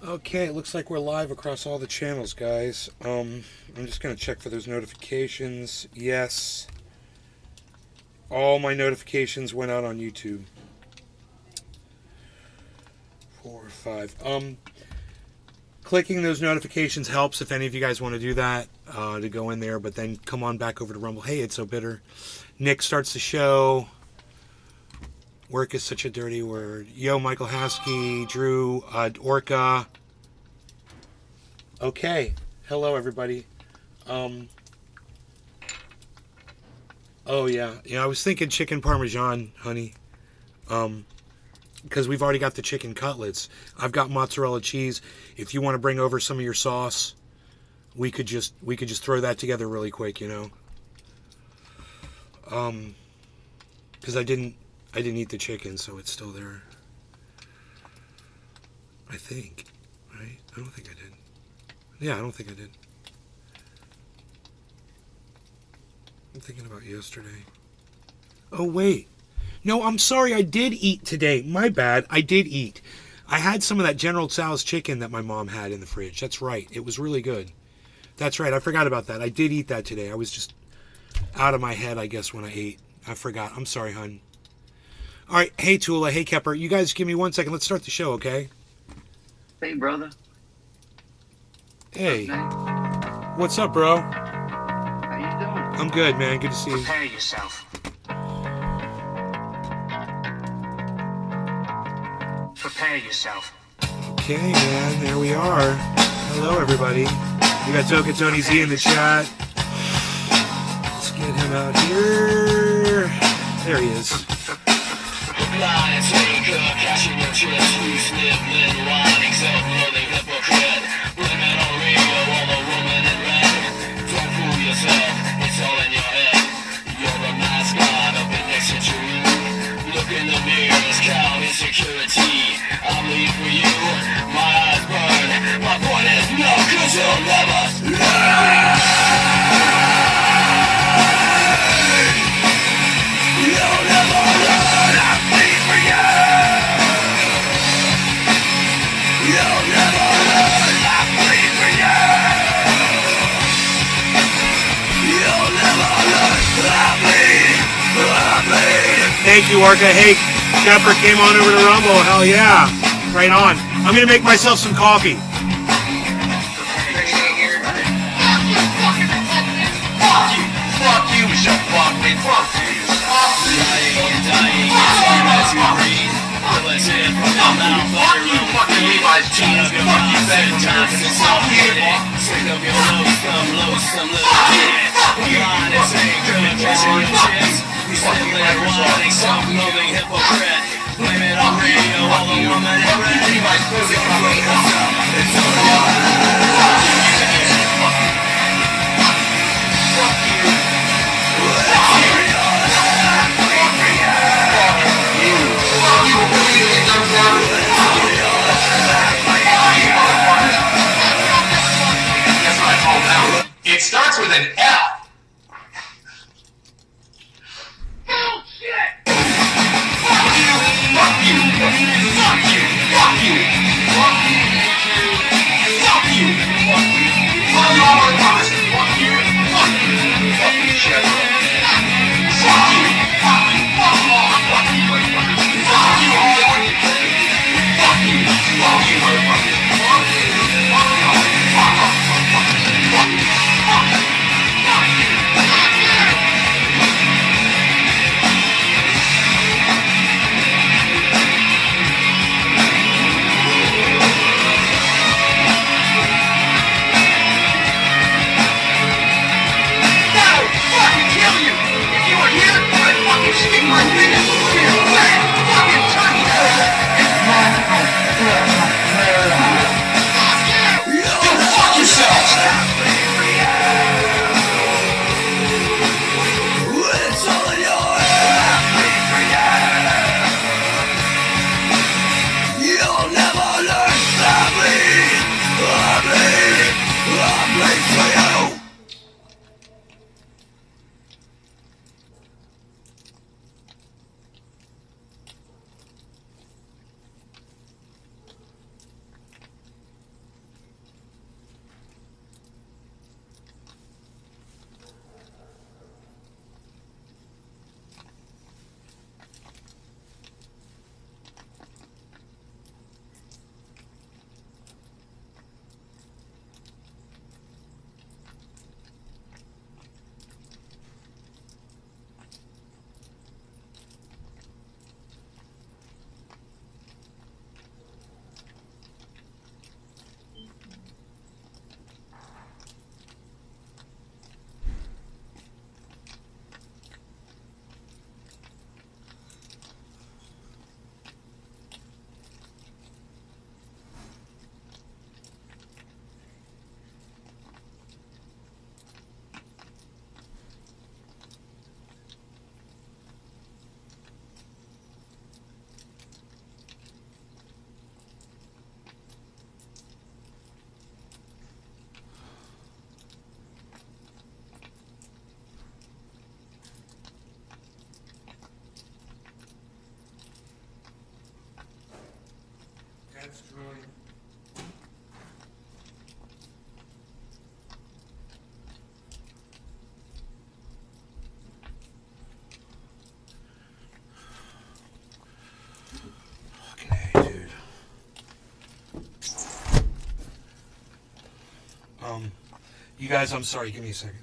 Okay, it looks like we're live across all the channels, guys. I'm just going to check for those notifications. Yes. All my notifications went out on YouTube. 4 or 5. Clicking those notifications helps if any of you guys want to do that, to go in there, but then come on back over to Rumble. Hey, it's so bitter. Nick starts the show. Work is such a dirty word. Yo, Michael Haskey, Drew, Orca. Okay. Hello, everybody. Oh, yeah. Yeah, I was thinking chicken parmesan, honey. Because we've already got the chicken cutlets. I've got mozzarella cheese. If you want to bring over some of your sauce, we could just throw that together really quick, you know. Because I didn't eat the chicken, so it's still there. I think, right? I don't think I did. Yeah, I don't think I did. I'm thinking about yesterday. Oh, wait. No, I'm sorry. I did eat today. My bad. I did eat. I had some of that General Tso's chicken that my mom had in the fridge. That's right. It was really good. That's right. I forgot about that. I did eat that today. I was just out of my head, I guess, when I ate. I forgot. I'm sorry, hon. All right. Hey, Tula. Hey, Kepper. You guys give me 1 second. Let's start the show, okay? Hey, brother. Hey. What's up, bro? How you doing? I'm good, man. Good to see you. Prepare yourself. Prepare yourself. Okay, man. There we are. Hello, everybody. We got Toka Tony Z in the chat. Let's get him out here. There he is. Blind taker, cashing your chips, you sniffling, whining, self-loathing hypocrite. Blame it on Rio, all the woman in red. Don't fool yourself, it's all in your head. You're the mascot of the next century. Look in the mirrors, count insecurity. I bleed for you, my eyes burn. My point is no, cause you'll never learn. You'll never learn. I bleed for you. You'll never learn. I bleed for you. You'll never learn. I bleed. Thank you, Orca. Hey, Shepard came on over to Rumble. Hell yeah. Right on. I'm going to make myself some coffee. Fuck you, Mr. Fuckman. Fuck you. Dying and dying as you breathe. Let's hear from the mouth of your own fucking Levi's jeans. Fuck you, bedtime. Fuck you. Sick of your loathsome little kid. Blind as anchor, catching your chips. You sniffling, whining, self-loathing hypocrite. Blame it on radio, all the woman in red. Levi's pussy cover yourself. It's all your head. Fuck you. It starts with an F. Oh shit! Fuck you! Fuck you! Fuck you! Fuck you! That's drawing. Fucking A, dude. You guys, I'm sorry, give me a second.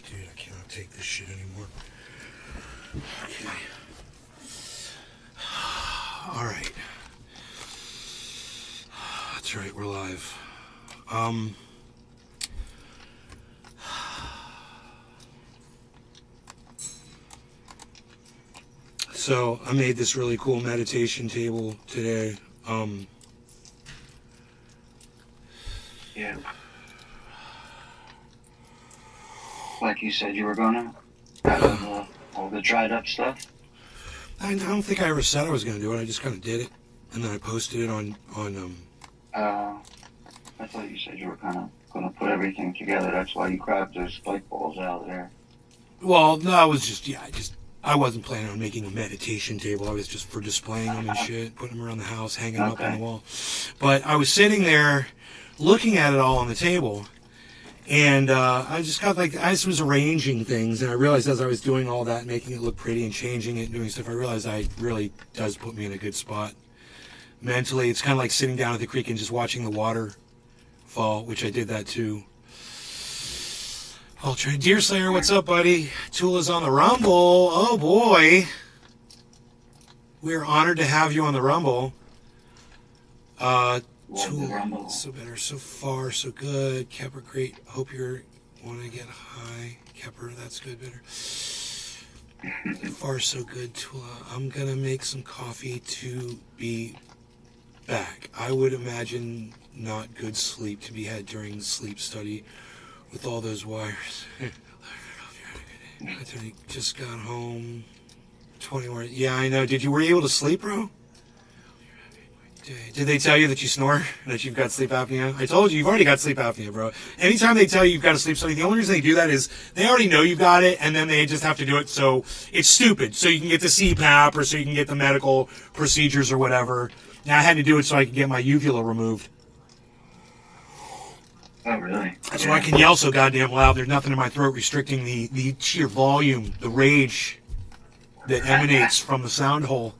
Dude, I cannot take this shit anymore. Okay. All right. That's right, we're live. So I made this really cool meditation table today. Yeah. Like you said you were gonna? Out of all the dried up stuff? I don't think I ever said I was going to do it. I just kind of did it, and then I posted it on. I thought you said you were kind of gonna put everything together. That's why you grabbed those spike balls out there. Well, no, I was just I wasn't planning on making a meditation table. I was just for displaying them and shit, putting them around the house, hanging them up on the wall. But I was sitting there, looking at it all on the table. And I just was arranging things, and I realized as I was doing all that, making it look pretty and changing it and doing stuff, I realized it really does put me in a good spot. Mentally, it's kind of like sitting down at the creek and just watching the water fall, which I did that too. Deer Slayer, what's up, buddy? Tula's on the Rumble. Oh boy. We're honored to have you on the Rumble. So better, so far, so good. Kepper, great. Hope you're want to get high. Kepper, that's good, better. So far, so good, Tula. I'm gonna make some coffee to be back. I would imagine not good sleep to be had during sleep study with all those wires. I just got home. 20 more. Yeah, I know. Were you able to sleep, bro? Did they tell you that you snore? That you've got sleep apnea? I told you, you've already got sleep apnea, bro. Anytime they tell you you've got a sleep study, the only reason they do that is they already know you've got it, and then they just have to do it, so it's stupid. So you can get the CPAP, or so you can get the medical procedures or whatever. Now, I had to do it so I could get my uvula removed. Oh, really? That's why I can yell so goddamn loud. There's nothing in my throat restricting the sheer volume, the rage that emanates from the sound hole.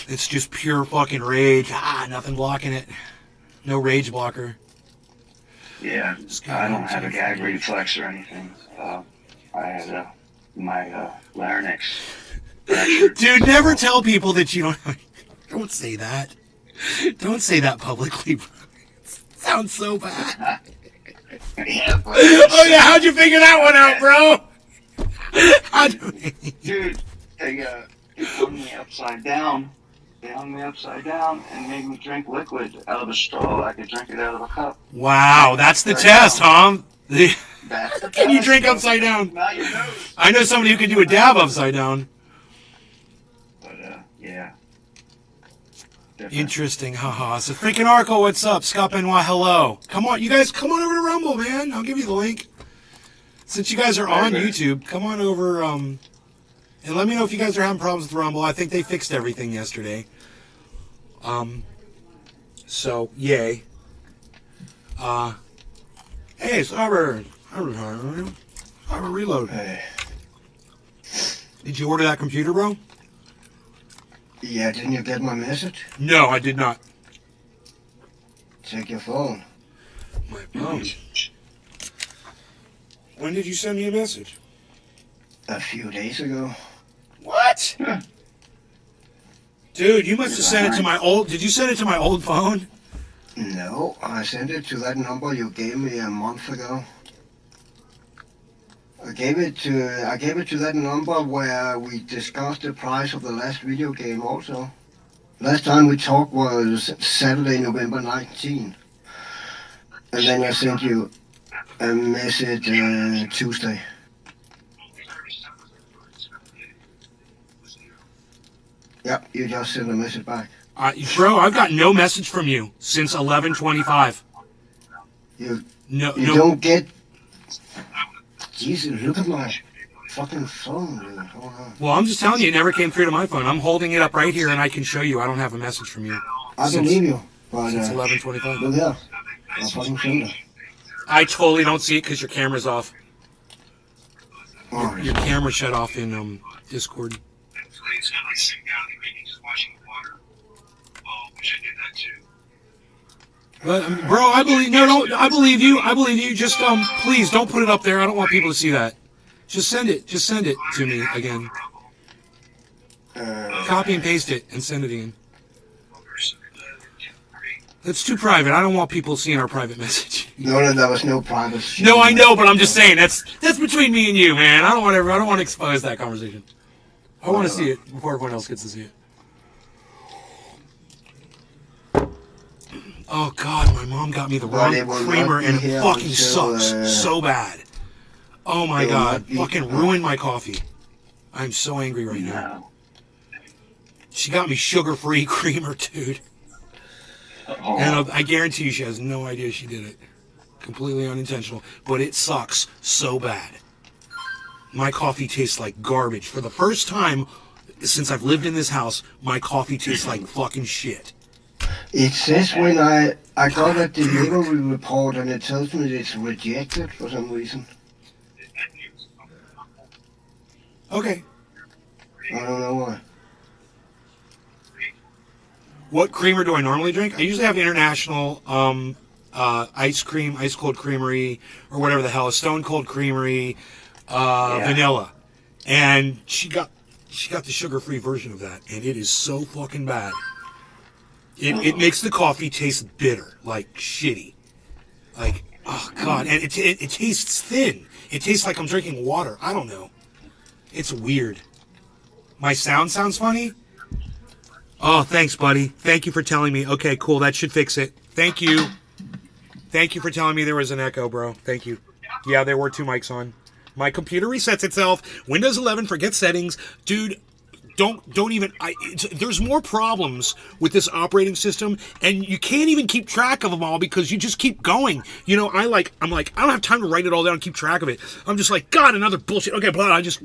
It's just pure fucking rage. Nothing blocking it. No rage blocker. Yeah, I don't have a gag reflex or anything. I had my larynx fractured. Dude, never tell people that you don't. Don't say that. Don't say that publicly, bro. It sounds so bad. Yeah, but oh yeah, how'd you figure that one out, bro? Dude, they hung me upside down. They hung me upside down and made me drink liquid out of a straw. I could drink it out of a cup. Wow, that's the test, huh? That's the Can you test. drink upside down? Now you knows. I know somebody who can do a dab upside down. But yeah. Different. Interesting, haha. So freaking Arco, what's up? Scott Benoit, hello. Come on, you guys, come on over to Rumble, man. I'll give you the link. Since you guys are on YouTube, come on over, and let me know if you guys are having problems with Rumble. I think they fixed everything yesterday. So, yay. Hey, Cyber Reload. Hey. Did you order that computer, bro? Yeah, didn't you get my message? No, I did not. Check your phone. My phone? When did you send me a message? A few days ago. What? Dude, you must have sent it to my old... Did you send it to my old phone? No, I sent it to that number you gave me a month ago. I gave it to that number where we discussed the price of the last video game also. Last time we talked was Saturday, November 19. And then I sent you a message Tuesday. Yep, you just sent a message back. Bro, I've got no message from you since 11:25. You No. don't get... Jesus, look at my fucking phone, dude. Hold on. Well, I'm just telling you, it never came through to my phone. I'm holding it up right here, and I can show you. I don't have a message from you. I believe you, but... Since 11:25. Look here. I fucking sent it. I totally don't see it because your camera's off. Oh, Your camera shut off in Discord. But bro, I believe I believe you. I believe you. Just please don't put it up there. I don't want people to see that. Just send it. Just send it to me again. Copy and paste it and send it again. It's too private. I don't want people seeing our private message. No, there was no private shit. No, I know, but I'm just saying that's between me and you, man. I don't want to expose that conversation. I want to see it before everyone else gets to see it. Oh God, my mom got me the wrong creamer and it fucking sucks so bad. Oh my God, fucking ruined my coffee. I'm so angry right now. She got me sugar-free creamer, dude. And I guarantee you she has no idea she did it. Completely unintentional. But it sucks so bad. My coffee tastes like garbage. For the first time since I've lived in this house, my coffee tastes like fucking shit. It says when I got a delivery report and it tells me it's rejected for some reason. Okay. I don't know why. What creamer do I normally drink? I usually have International ice cream, ice cold creamery, or whatever the hell, a Stone Cold Creamery, vanilla. And she got the sugar-free version of that, and it is so fucking bad. It makes the coffee taste bitter, like shitty. Like, oh God, and it tastes thin. It tastes like I'm drinking water. I don't know. It's weird. My sounds funny? Oh, thanks, buddy. Thank you for telling me. Okay, cool. That should fix it. Thank you. Thank you for telling me there was an echo, bro. Thank you. Yeah, there were two mics on. My computer resets itself. Windows 11 forgets settings. Dude, don't even... there's more problems with this operating system, and you can't even keep track of them all because you just keep going. You know, I'm like, I don't have time to write it all down and keep track of it. I'm just like, God, another bullshit. Okay, but I just...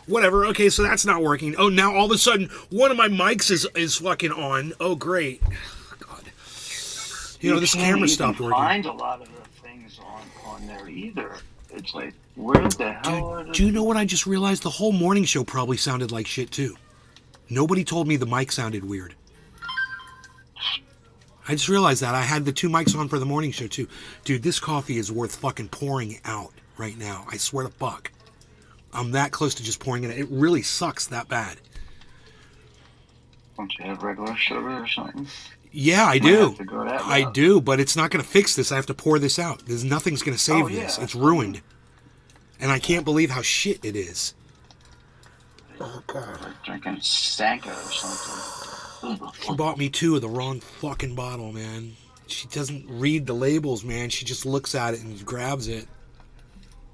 Whatever. Okay, so that's not working. Oh, now all of a sudden, one of my mics is fucking on. Oh, great. God. You know, this camera stopped working. You can't find a lot of the things on there either. It's like, where the hell are do you know what I just realized? The whole morning show probably sounded like shit, too. Nobody told me the mic sounded weird. I just realized that. I had the two mics on for the morning show, too. Dude, this coffee is worth fucking pouring out right now. I swear to fuck. I'm that close to just pouring it out. It really sucks that bad. Don't you have regular sugar or something? Yeah, I do. I do, but it's not going to fix this. I have to pour this out. Nothing's going to save this. It's ruined. And I can't believe how shit it is. Oh, God. Like drinking Stanka or something. She bought me two of the wrong fucking bottle, man. She doesn't read the labels, man. She just looks at it and grabs it.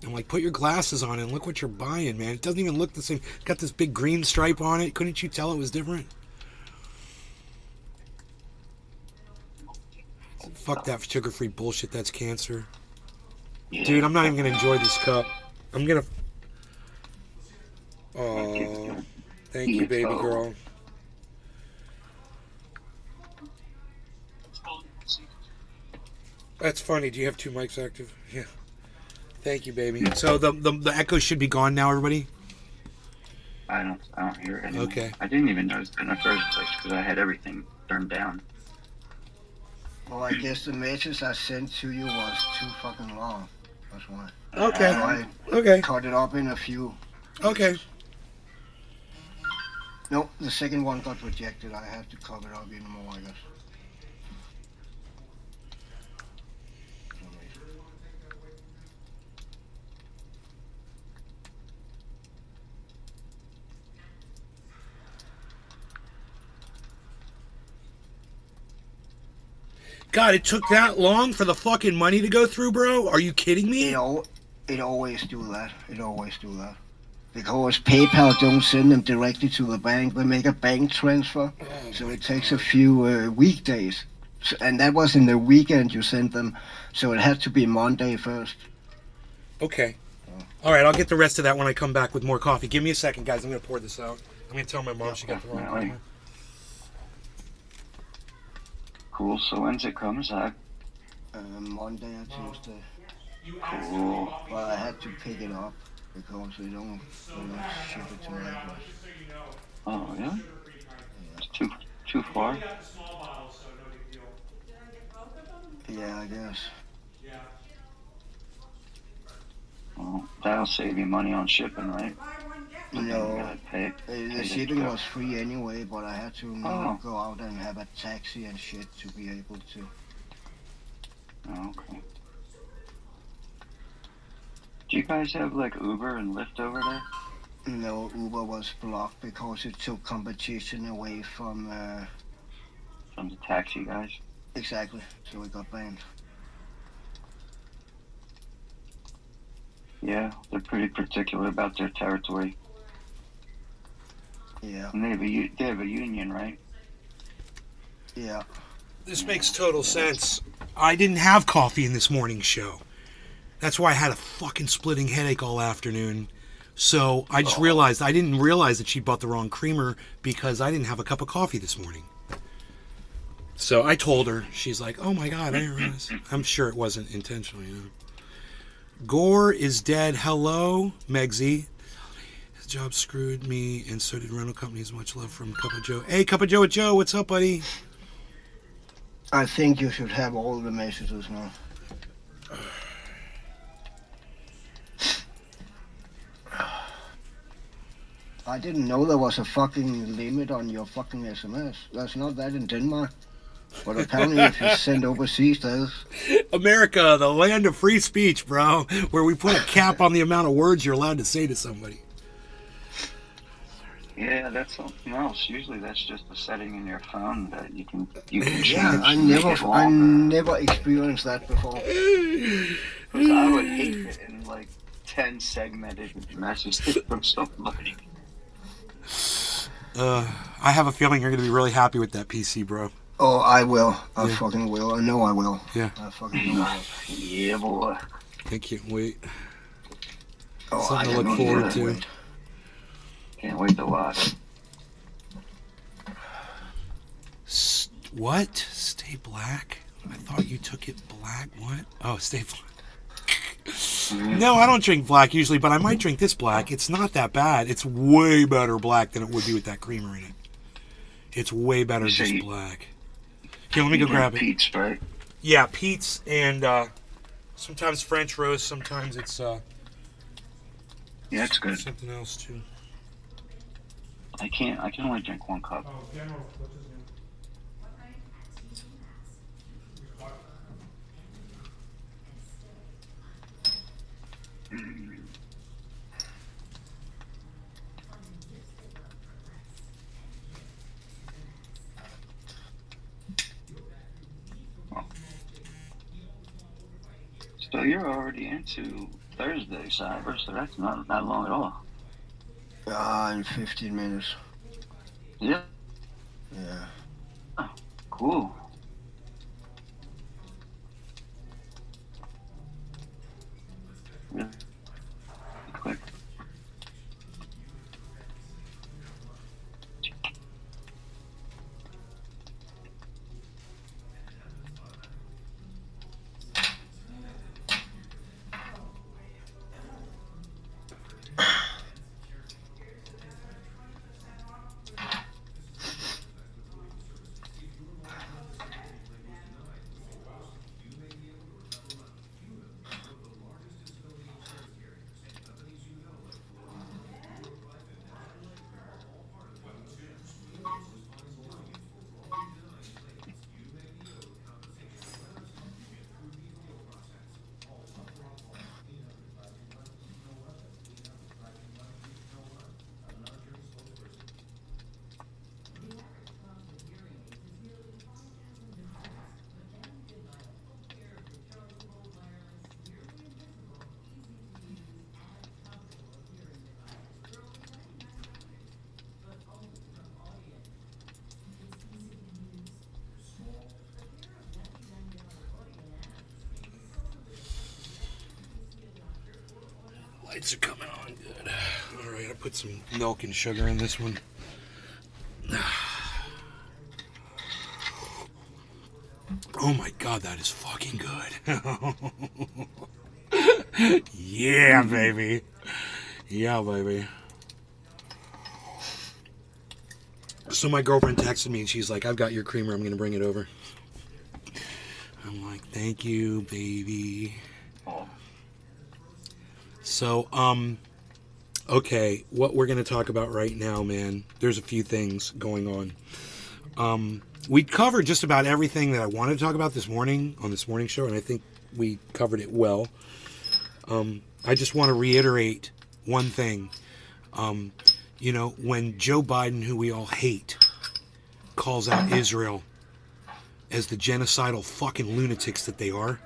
I'm like, put your glasses on and look what you're buying, man. It doesn't even look the same. It's got this big green stripe on it. Couldn't you tell it was different? Fuck that sugar-free bullshit. That's cancer. Yeah. Dude, I'm not even going to enjoy this cup. I'm going to... Oh, thank you, baby girl. That's funny. Do you have two mics active? Yeah. Thank you, baby. So the echo should be gone now, everybody? I don't hear it anymore. Okay. I didn't even notice it in the first place because I had everything turned down. Well, I guess the message I sent to you was too fucking long. That's why. Okay. So I Okay. cut it up in a few. Okay. Nope, the second one got rejected. I have to cover it up even more, I guess. God, it took that long for the fucking money to go through, bro? Are you kidding me? It always do that. It always do that. Because PayPal don't send them directly to the bank. They make a bank transfer. So it takes a few weekdays. So, and that was in the weekend you sent them. So it had to be Monday first. Okay. All right, I'll get the rest of that when I come back with more coffee. Give me a second, guys. I'm going to pour this out. I'm going to tell my mom she got the wrong Definitely. one. Cool. So when's it come, Zach? Monday or Tuesday. Cool. But I had to pick it up because they don't ship it to my address. Oh yeah. It's too far. Yeah, I guess. Well, that'll save you money on shipping, right? You No, gotta pay the to shipping go. was free anyway, but I had to Oh. go out and have a taxi and shit to be able to. Oh, okay. Do you guys have like Uber and Lyft over there? No, Uber was blocked because it took competition away from. From the taxi guys? Exactly, so it got banned. Yeah, they're pretty particular about their territory. Yeah, And they have a union, right? yeah. This makes total sense. I didn't have coffee in this morning's show. That's why I had a fucking splitting headache all afternoon. So I just realized, I didn't realize that she bought the wrong creamer because I didn't have a cup of coffee this morning. So I told her, she's like, oh my God, I didn't realize. I'm sure it wasn't intentional, you know. Gore is dead. Hello, Megsy. His job screwed me, and so did rental companies. Much love from Cup of Joe. Hey, Cup of Joe with Joe. What's up, buddy? I think you should have all the messages now. I didn't know there was a fucking limit on your fucking SMS. That's not that in Denmark. But apparently if you send overseas, there's... America, the land of free speech, bro, where we put a cap on the amount of words you're allowed to say to somebody. Yeah, that's something else. Usually that's just a setting in your phone that you can change. Yeah, I to make it longer. never experienced that before. 'Cause I would hate it in like 10 segmented messages from somebody. I have a feeling you're going to be really happy with that PC, bro. Oh, I will. I Yeah. fucking will. I know I will. Yeah. I fucking know I will. Yeah, boy. I can't wait. Oh, Something to I look don't forward know. to. Wait. Can't wait to watch. What? Stay black? I thought you took it black. What? Oh, stay black. No, I don't drink black usually, but I might drink this black. It's not that bad. It's way better black than it would be with that creamer in it. It's way better You say just you- black. Okay, let me go grab it. Pete's, right? Yeah, Pete's and sometimes French roast. Sometimes it's Yeah, it's good. something else too. I can only drink one cup. So you're already into Thursday, Cyber, so that's not that long at all. In 15 minutes. Yeah. Yeah. Cool. Really quick. Lights are coming on good. All right, I put some milk and sugar in this one. Oh my god, that is fucking good. Yeah, baby. Yeah, baby. So my girlfriend texted me and she's like, I've got your creamer, I'm going to bring it over. I'm like, thank you, baby. So, okay, what we're going to talk about right now, man, there's a few things going on. We covered just about everything that I wanted to talk about this morning on this morning show, and I think we covered it well. I just want to reiterate one thing. You know, when Joe Biden, who we all hate, calls out Israel as the genocidal fucking lunatics that they are,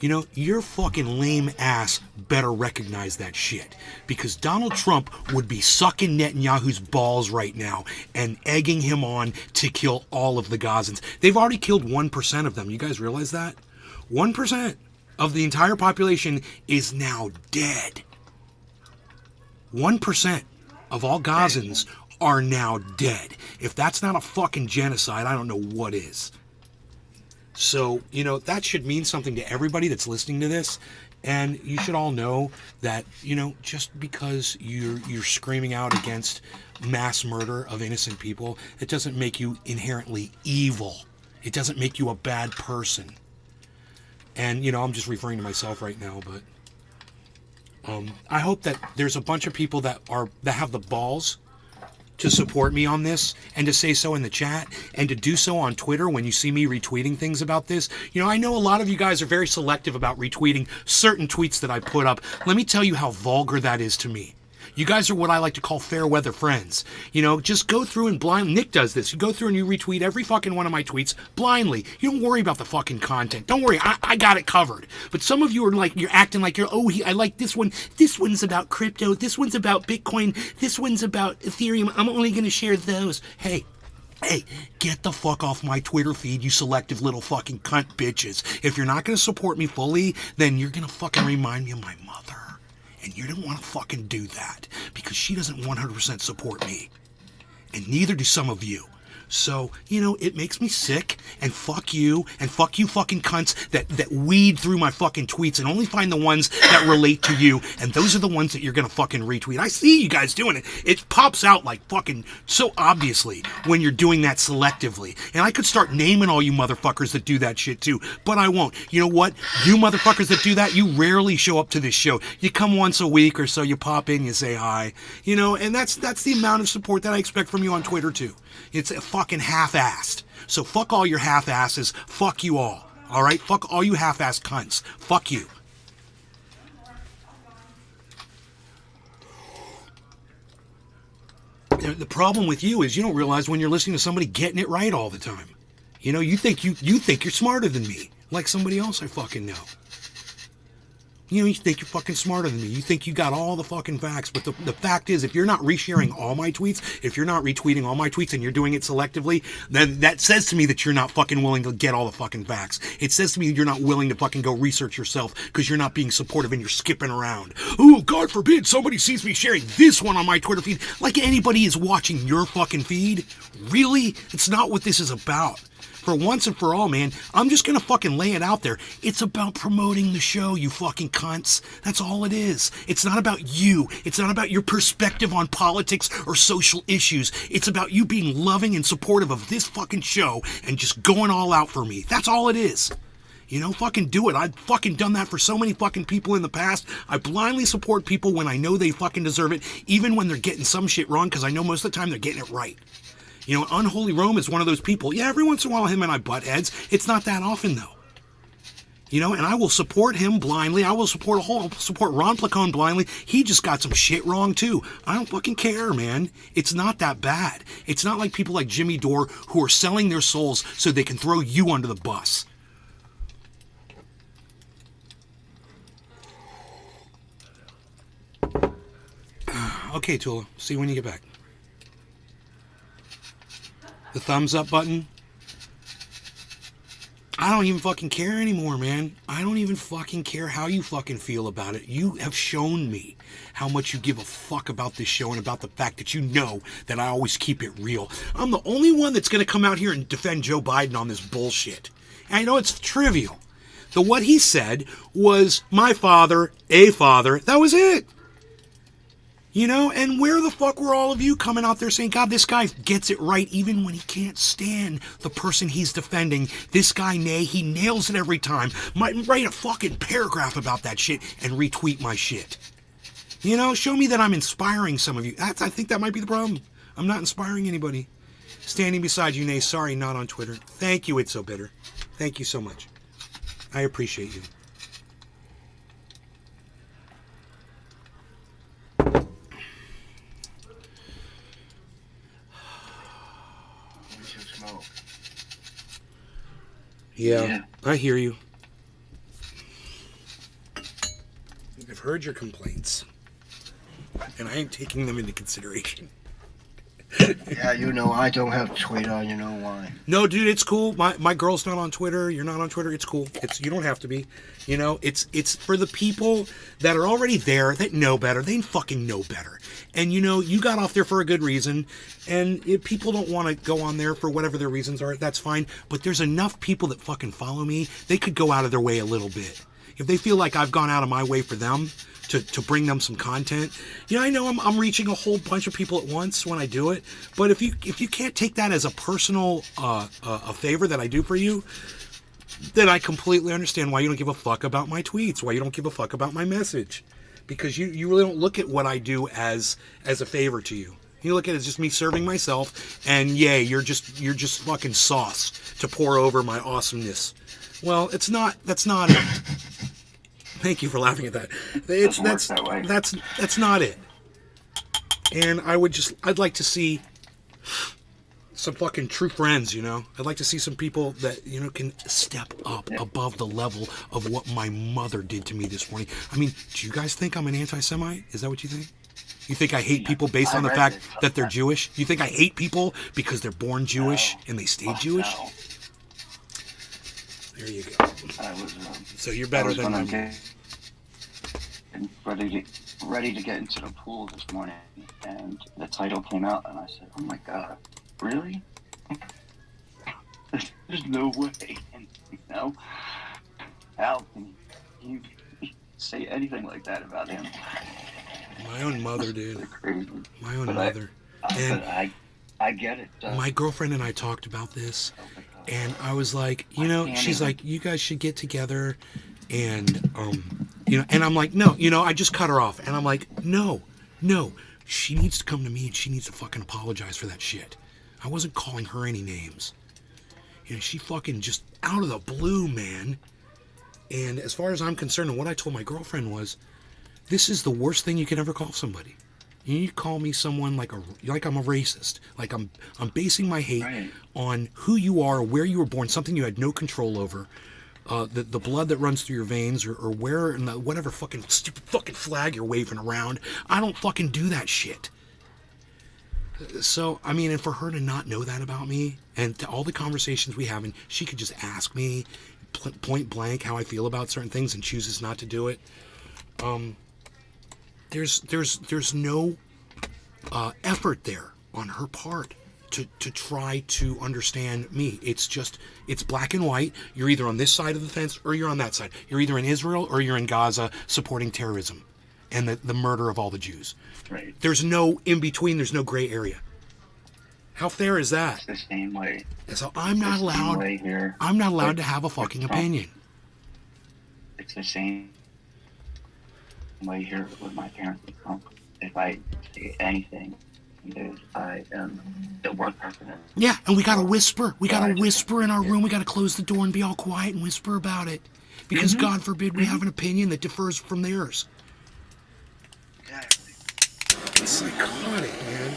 you know, your fucking lame ass better recognize that shit. Because Donald Trump would be sucking Netanyahu's balls right now and egging him on to kill all of the Gazans. They've already killed 1% of them. You guys realize that? 1% of the entire population is now dead. 1% of all Gazans are now dead. If that's not a fucking genocide, I don't know what is. So, you know, that should mean something to everybody that's listening to this. And you should all know that, you know, just because you're screaming out against mass murder of innocent people, it doesn't make you inherently evil. It doesn't make you a bad person. And, you know, I'm just referring to myself right now, but I hope that there's a bunch of people that have the balls to support me on this and to say so in the chat and to do so on Twitter when you see me retweeting things about this. You know, I know a lot of you guys are very selective about retweeting certain tweets that I put up. Let me tell you how vulgar that is to me. You guys are what I like to call fair weather friends. You know, just go through and Nick does this. You go through and you retweet every fucking one of my tweets blindly. You don't worry about the fucking content. Don't worry, I got it covered. But some of you are like, you're acting like I like this one. This one's about crypto. This one's about Bitcoin. This one's about Ethereum. I'm only going to share those. Hey, get the fuck off my Twitter feed, you selective little fucking cunt bitches. If you're not going to support me fully, then you're going to fucking remind me of my mother. And you don't want to fucking do that because she doesn't 100% support me. And neither do some of you. So, you know, it makes me sick, and fuck you fucking cunts that weed through my fucking tweets and only find the ones that relate to you, and those are the ones that you're gonna fucking retweet. I see you guys doing it. It pops out like fucking so obviously when you're doing that selectively. And I could start naming all you motherfuckers that do that shit too, but I won't. You know what? You motherfuckers that do that, you rarely show up to this show. You come once a week or so, you pop in, you say hi. You know, and that's the amount of support that I expect from you on Twitter too. It's fucking half-assed. So fuck all your half-asses. Fuck you all. All right? Fuck all you half-assed cunts. Fuck you. The problem with you is you don't realize when you're listening to somebody getting it right all the time. You know, you think you're smarter than me, like somebody else I fucking know. You know, you think you're fucking smarter than me. You think you got all the fucking facts. But the fact is, if you're not resharing all my tweets, if you're not retweeting all my tweets and you're doing it selectively, then that says to me that you're not fucking willing to get all the fucking facts. It says to me that you're not willing to fucking go research yourself because you're not being supportive and you're skipping around. Oh, God forbid somebody sees me sharing this one on my Twitter feed. Like anybody is watching your fucking feed? Really? It's not what this is about. For once and for all, man, I'm just gonna fucking lay it out there. It's about promoting the show, you fucking cunts. That's all it is. It's not about you. It's not about your perspective on politics or social issues. It's about you being loving and supportive of this fucking show and just going all out for me. That's all it is. You know, fucking do it. I've fucking done that for so many fucking people in the past. I blindly support people when I know they fucking deserve it, even when they're getting some shit wrong, because I know most of the time they're getting it right. You know, Unholy Rome is one of those people. Yeah, every once in a while him and I butt heads. It's not that often, though. You know, and I will support him blindly. I will support Ron Placone blindly. He just got some shit wrong, too. I don't fucking care, man. It's not that bad. It's not like people like Jimmy Dore who are selling their souls so they can throw you under the bus. Okay, Tula. See you when you get back. The thumbs up button. I don't even fucking care anymore, man. I don't even fucking care how you fucking feel about it. You have shown me how much you give a fuck about this show and about the fact that you know that I always keep it real. I'm the only one that's going to come out here and defend Joe Biden on this bullshit. And I know it's trivial. What he said was, my father, a father. That was it. You know, and where the fuck were all of you coming out there saying, God, this guy gets it right even when he can't stand the person he's defending. This guy, Nay, he nails it every time. Might write a fucking paragraph about that shit and retweet my shit. You know, show me that I'm inspiring some of you. I think that might be the problem. I'm not inspiring anybody. Standing beside you, Nay, sorry, not on Twitter. Thank you, It's So Bitter. Thank you so much. I appreciate you. Yeah, I hear you. I've heard your complaints, and I am taking them into consideration. Yeah, you know, I don't have Twitter, you know why. No, dude, it's cool. My girl's not on Twitter. You're not on Twitter. It's cool. You don't have to be. You know, it's for the people that are already there that know better. They fucking know better. And, you know, you got off there for a good reason. And if people don't want to go on there for whatever their reasons are, that's fine. But there's enough people that fucking follow me. They could go out of their way a little bit. If they feel like I've gone out of my way for them to bring them some content. You know, I know I'm reaching a whole bunch of people at once when I do it. But if you can't take that as a personal a favor that I do for you, then I completely understand why you don't give a fuck about my tweets, why you don't give a fuck about my message. Because you really don't look at what I do as a favor to you. You look at it as just me serving myself, and yay, you're just fucking sauce to pour over my awesomeness. Well, that's not it. Thank you for laughing at that. That's not it. And I'd like to see some fucking true friends, you know? I'd like to see some people that, you know, can step up above the level of what my mother did to me this morning. I mean, do you guys think I'm an anti-Semite? Is that what you think? You think I hate people based on the fact that they're Jewish? You think I hate people because they're born Jewish and they stay Jewish? No. There you go. So you're better than me. Ready to get into the pool this morning, and the title came out, and I said, "Oh my God, really? There's no way." And, you know, how can you say anything like that about him? My own mother, dude. My own mother. But I get it. My girlfriend and I talked about this, and I was like, you know, she's like, you guys should get together, and you know, and I'm like, no, you know, I just cut her off, and I'm like, no, she needs to come to me and she needs to fucking apologize for that shit. I wasn't calling her any names. You know, she fucking just out of the blue, man. And as far as I'm concerned, and what I told my girlfriend was, this is the worst thing you could ever call somebody. You call me someone like I'm a racist, like I'm basing my hate on who you are, where you were born, something you had no control over, the blood that runs through your veins, or where, and whatever fucking stupid fucking flag you're waving around. I don't fucking do that shit. So, I mean, and for her to not know that about me, and to all the conversations we have, and she could just ask me point blank how I feel about certain things and chooses not to do it. There's no effort there on her part to try to understand me. It's black and white. You're either on this side of the fence or you're on that side. You're either in Israel or you're in Gaza supporting terrorism and the murder of all the Jews. Right. There's no in between. There's no gray area. How fair is that? It's the same way. And so I'm not allowed to have a fucking opinion. It's the same way here with my parents with Trump. If I say anything, I am the worst person. Yeah, and we gotta whisper. We gotta whisper in our room. We gotta close the door and be all quiet and whisper about it. Because God forbid we have an opinion that differs from theirs. Exactly. It's psychotic, man.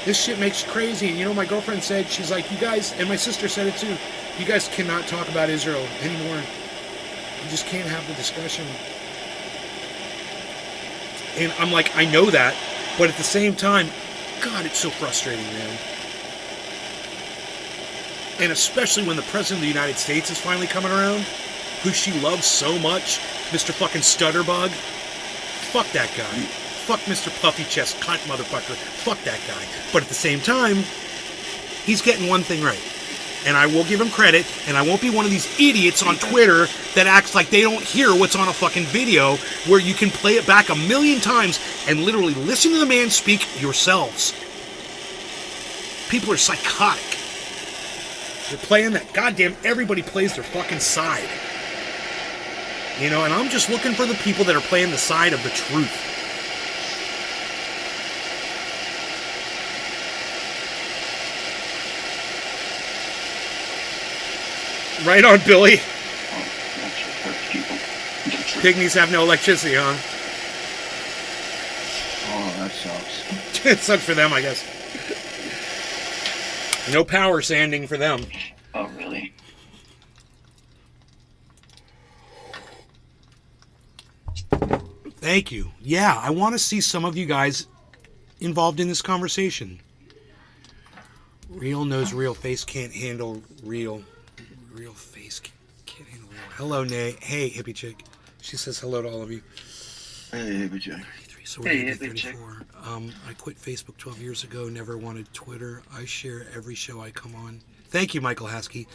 This shit makes you crazy. And you know, my girlfriend said, she's like, you guys, and my sister said it too, you guys cannot talk about Israel anymore. You just can't have the discussion. And I'm like, I know that, but at the same time, God, it's so frustrating, man. And especially when the President of the United States is finally coming around, who she loves so much, Mr. fucking Stutterbug. Fuck that guy. Fuck Mr. Puffy Chest cunt motherfucker. Fuck that guy. But at the same time, he's getting one thing right. And I will give him credit, and I won't be one of these idiots on Twitter that acts like they don't hear what's on a fucking video where you can play it back 1,000,000 times and literally listen to the man speak yourselves. People are psychotic. They're playing that goddamn, everybody plays their fucking side. You know, and I'm just looking for the people that are playing the side of the truth. Right on, Billy. Pygmies have no electricity, huh? Oh, that sucks. It sucks for them, I guess. No power sanding for them. Oh, really? Thank you. Yeah, I want to see some of you guys involved in this conversation. Real knows real, face can't handle real. Real face can't handle real. Hello, Nay. Hey, hippie chick. She says hello to all of you. Hey, but Jack. So we're Hey, at hippie chick. 34. I quit Facebook 12 years ago. Never wanted Twitter. I share every show I come on. Thank you, Michael Haskey.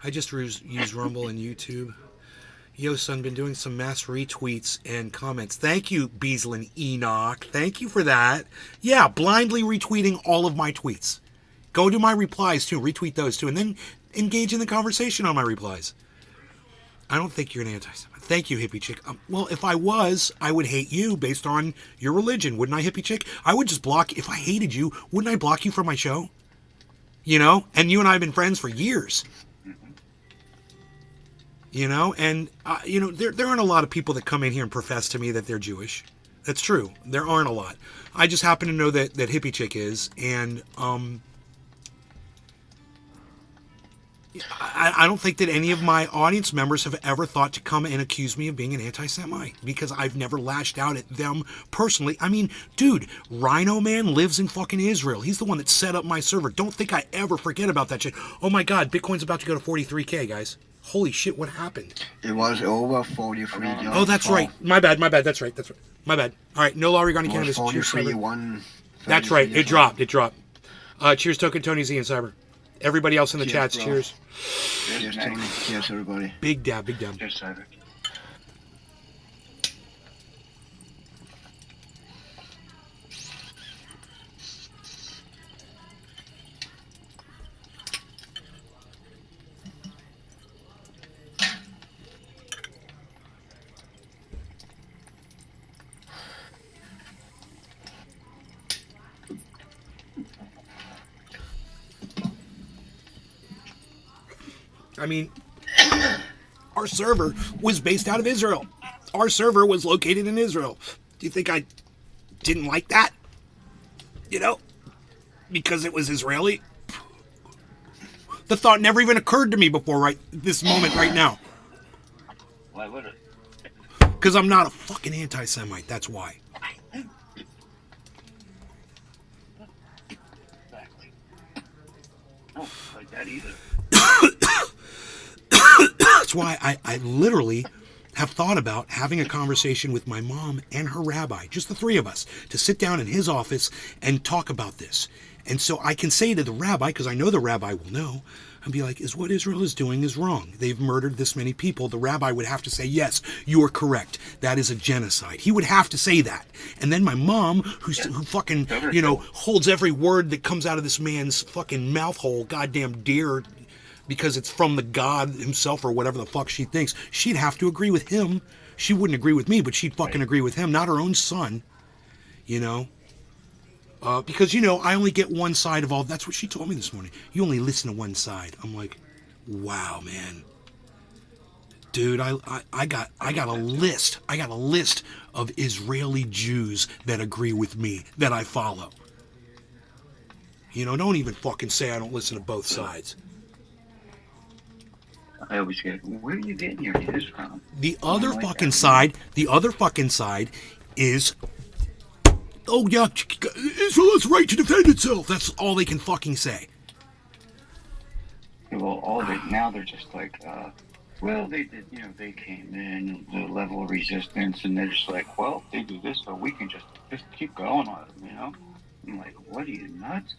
I just use Rumble and YouTube. Yo, son, been doing some mass retweets and comments. Thank you, Beaslin Enoch. Thank you for that. Yeah, blindly retweeting all of my tweets. Go to my replies, too. Retweet those, too. And then engage in the conversation on my replies. I don't think you're an anti-Semite. Thank you, hippie chick. Well, if I was, I would hate you based on your religion, wouldn't I, hippie chick? I would just block. If I hated you, wouldn't I block you from my show? You know? And you and I have been friends for years. You know? And, you know, there aren't a lot of people that come in here and profess to me that they're Jewish. That's true. There aren't a lot. I just happen to know that hippie chick is. And, I don't think that any of my audience members have ever thought to come and accuse me of being an anti-Semite because I've never lashed out at them personally. I mean, dude, Rhino Man lives in fucking Israel. He's the one that set up my server. Don't think I ever forget about that shit. Oh my God, Bitcoin's about to go to 43K, guys. Holy shit, what happened? It was over 43. Oh, that's right. My bad. That's right. My bad. All right, no law regarding It was cannabis. Cheers, 43, Cyber. 1. That's right. It dropped. Cheers, Token, Tony Z, and Cyber. Everybody else in the Cheers, chats, bro. cheers. Cheers, Tony. Cheers, everybody. Big dab, big dab. Just cyber. I mean, our server was based out of Israel. Our server was located in Israel. Do you think I didn't like that? You know? Because it was Israeli? The thought never even occurred to me before this moment right now. Why would it? Because I'm not a fucking anti-Semite, that's why. Exactly. I don't like that either. That's why I literally have thought about having a conversation with my mom and her rabbi, just the three of us, to sit down in his office and talk about this. And so I can say to the rabbi, because I know the rabbi will know, and be like, is what Israel is doing is wrong. They've murdered this many people. The rabbi would have to say, yes, you are correct. That is a genocide. He would have to say that. And then my mom, who fucking, you know, holds every word that comes out of this man's fucking mouth hole, goddamn dear, because it's from the God himself or whatever the fuck she thinks, she'd have to agree with him. She wouldn't agree with me, but she'd fucking agree with him, not her own son, you know? Because, you know, I only get one side of all. That's what she told me this morning. You only listen to one side. I'm like, wow, man. Dude, I got a list. I got a list of Israeli Jews that agree with me, that I follow. You know, don't even fucking say I don't listen to both sides. I always get, where are you getting your news from? The other fucking side is, oh yeah, Israel has right to defend itself. That's all they can fucking say. It well, now they're just like, well, they did, they came in, the level of resistance, and they're just like, well, they do this, so we can just keep going on it, I'm like, what are you, nuts?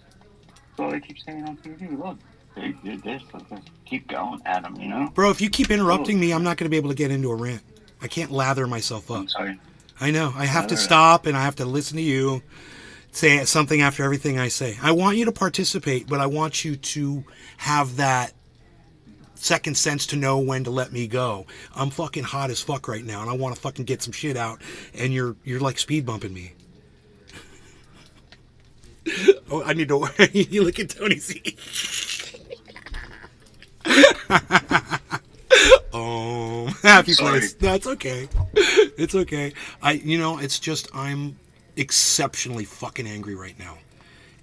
So they keep saying on TV, look, they did this, so just keep going at them, Bro, if you keep interrupting me, I'm not going to be able to get into a rant. I can't lather myself up. I'm sorry. I know. I have to stop, and I have to listen to you say something after everything I say. I want you to participate, but I want you to have that second sense to know when to let me go. I'm fucking hot as fuck right now, and I want to fucking get some shit out, and you're like speed bumping me. Oh, I need to. You look at Tony Z. Oh, happy place. That's okay. It's okay. It's just I'm exceptionally fucking angry right now.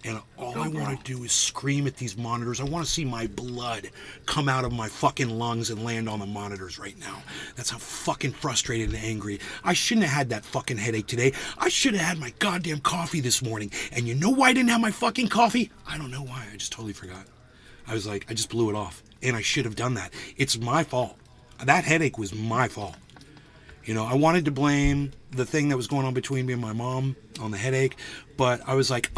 And all I want to do is scream at these monitors. I want to see my blood come out of my fucking lungs and land on the monitors right now. That's how fucking frustrated and angry. I shouldn't have had that fucking headache today. I should have had my goddamn coffee this morning. And you know why I didn't have my fucking coffee? I don't know why. I just totally forgot. I was like, I just blew it off. And I should have done that. It's my fault. That headache was my fault. I wanted to blame the thing that was going on between me and my mom on the headache. But I was like,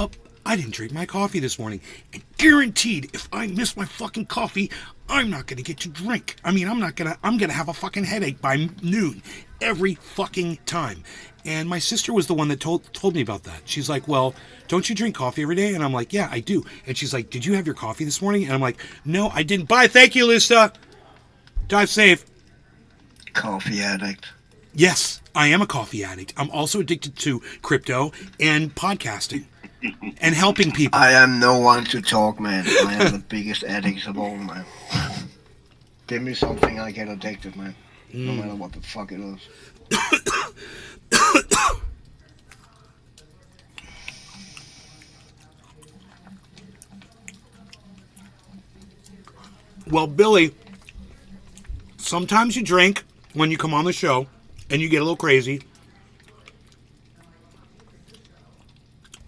I didn't drink my coffee this morning. And guaranteed, if I miss my fucking coffee, I'm not going to get to drink. I'm going to have a fucking headache by noon every fucking time. And my sister was the one that told me about that. She's like, well, don't you drink coffee every day? And I'm like, yeah, I do. And she's like, did you have your coffee this morning? And I'm like, no, I didn't. Bye. Thank you, Lisa. Drive safe. Coffee addict. Yes, I am a coffee addict. I'm also addicted to crypto and podcasting. And helping people. I am no one to talk, man. I am the biggest addict of all, man. Give me something, I get addicted, man. No matter what the fuck it is. Well, Billy, sometimes you drink when you come on the show and you get a little crazy.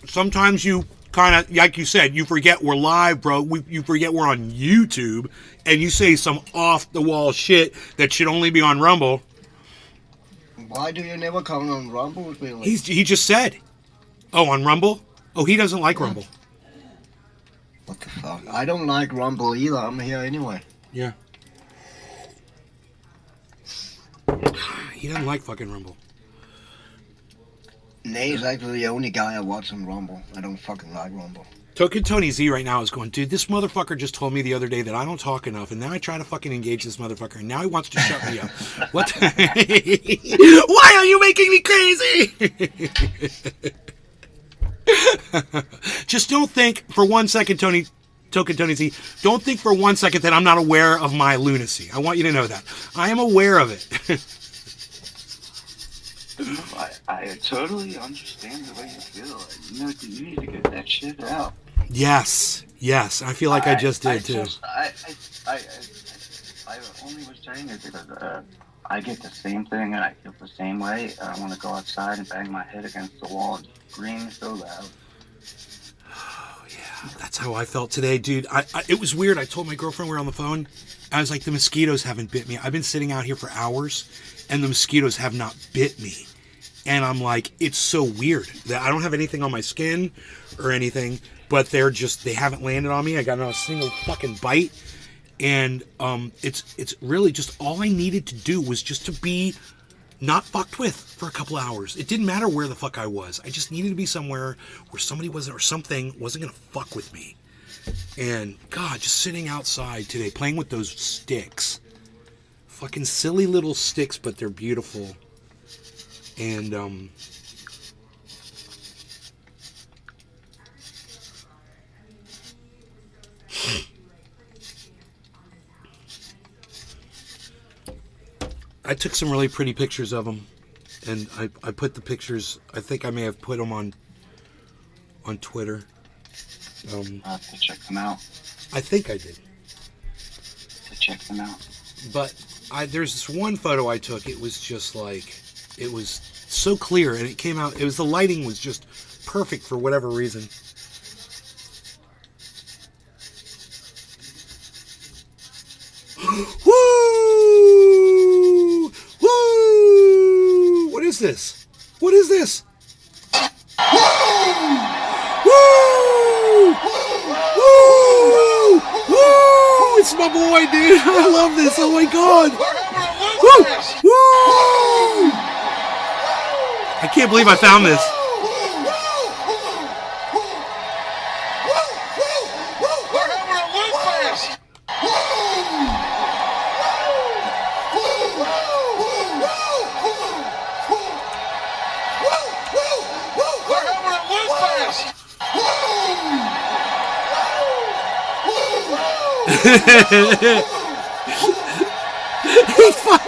Sometimes you kind of, like you said, you forget we're live, bro. You forget we're on YouTube, and you say some off-the-wall shit that should only be on Rumble. Why do you never come on Rumble with me? He just said. Oh, on Rumble? Oh, he doesn't like Rumble. What the fuck? I don't like Rumble either. I'm here anyway. Yeah. He doesn't like fucking Rumble. Nay is actually the only guy I watch on Rumble. I don't fucking like Rumble. Token Tony Z right now is going, dude, this motherfucker just told me the other day that I don't talk enough, and now I try to fucking engage this motherfucker, and now he wants to shut me up. What? Why are you making me crazy? Just don't think for 1 second, Token Tony Z, don't think for 1 second that I'm not aware of my lunacy. I want you to know that. I am aware of it. I totally understand the way you feel. You need to get that shit out. Yes. I feel like I just did too. I only was saying it because I get the same thing and I feel the same way. I want to go outside and bang my head against the wall and scream so loud. Oh yeah, that's how I felt today, dude. It was weird. I told my girlfriend we were on the phone. I was like, the mosquitoes haven't bit me. I've been sitting out here for hours, and the mosquitoes have not bit me. And I'm like, it's so weird that I don't have anything on my skin or anything, but they haven't landed on me. I got not a single fucking bite. And it's really just all I needed to do was just to be not fucked with for a couple hours. It didn't matter where the fuck I was. I just needed to be somewhere where somebody wasn't, or something wasn't gonna fuck with me. And God, just sitting outside today, playing with those sticks. Fucking silly little sticks, but they're beautiful. And I took some really pretty pictures of them, and I put the pictures. I think I may have put them on Twitter. I'll have to check them out. I think I did. To check them out. But there's this one photo I took. It was just like, it was so clear, and it came out. It was, the lighting was just perfect for whatever reason. Woo! Woo! What is this? What is this? Woo! Woo! Woo! It's my boy, dude. I love this. Oh my god. Woo! Woo! I can't believe I found this.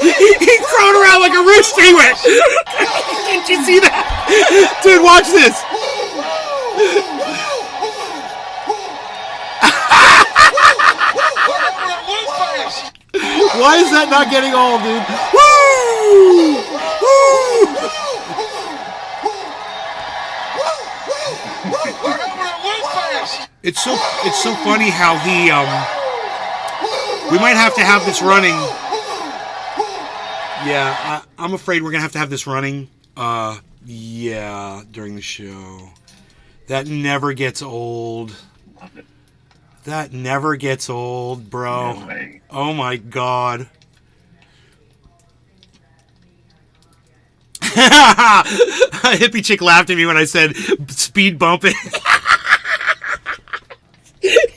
He's throwing around like a rooster. Did you see that? Dude, watch this. Why is that not getting old, dude? Woo! Woo! It's so funny how he we might have to have this running. Yeah, I'm afraid we're gonna have this running. Yeah, during the show. That never gets old. Love it. That never gets old, bro. No way. Oh my god. A hippie chick laughed at me when I said speed bumping.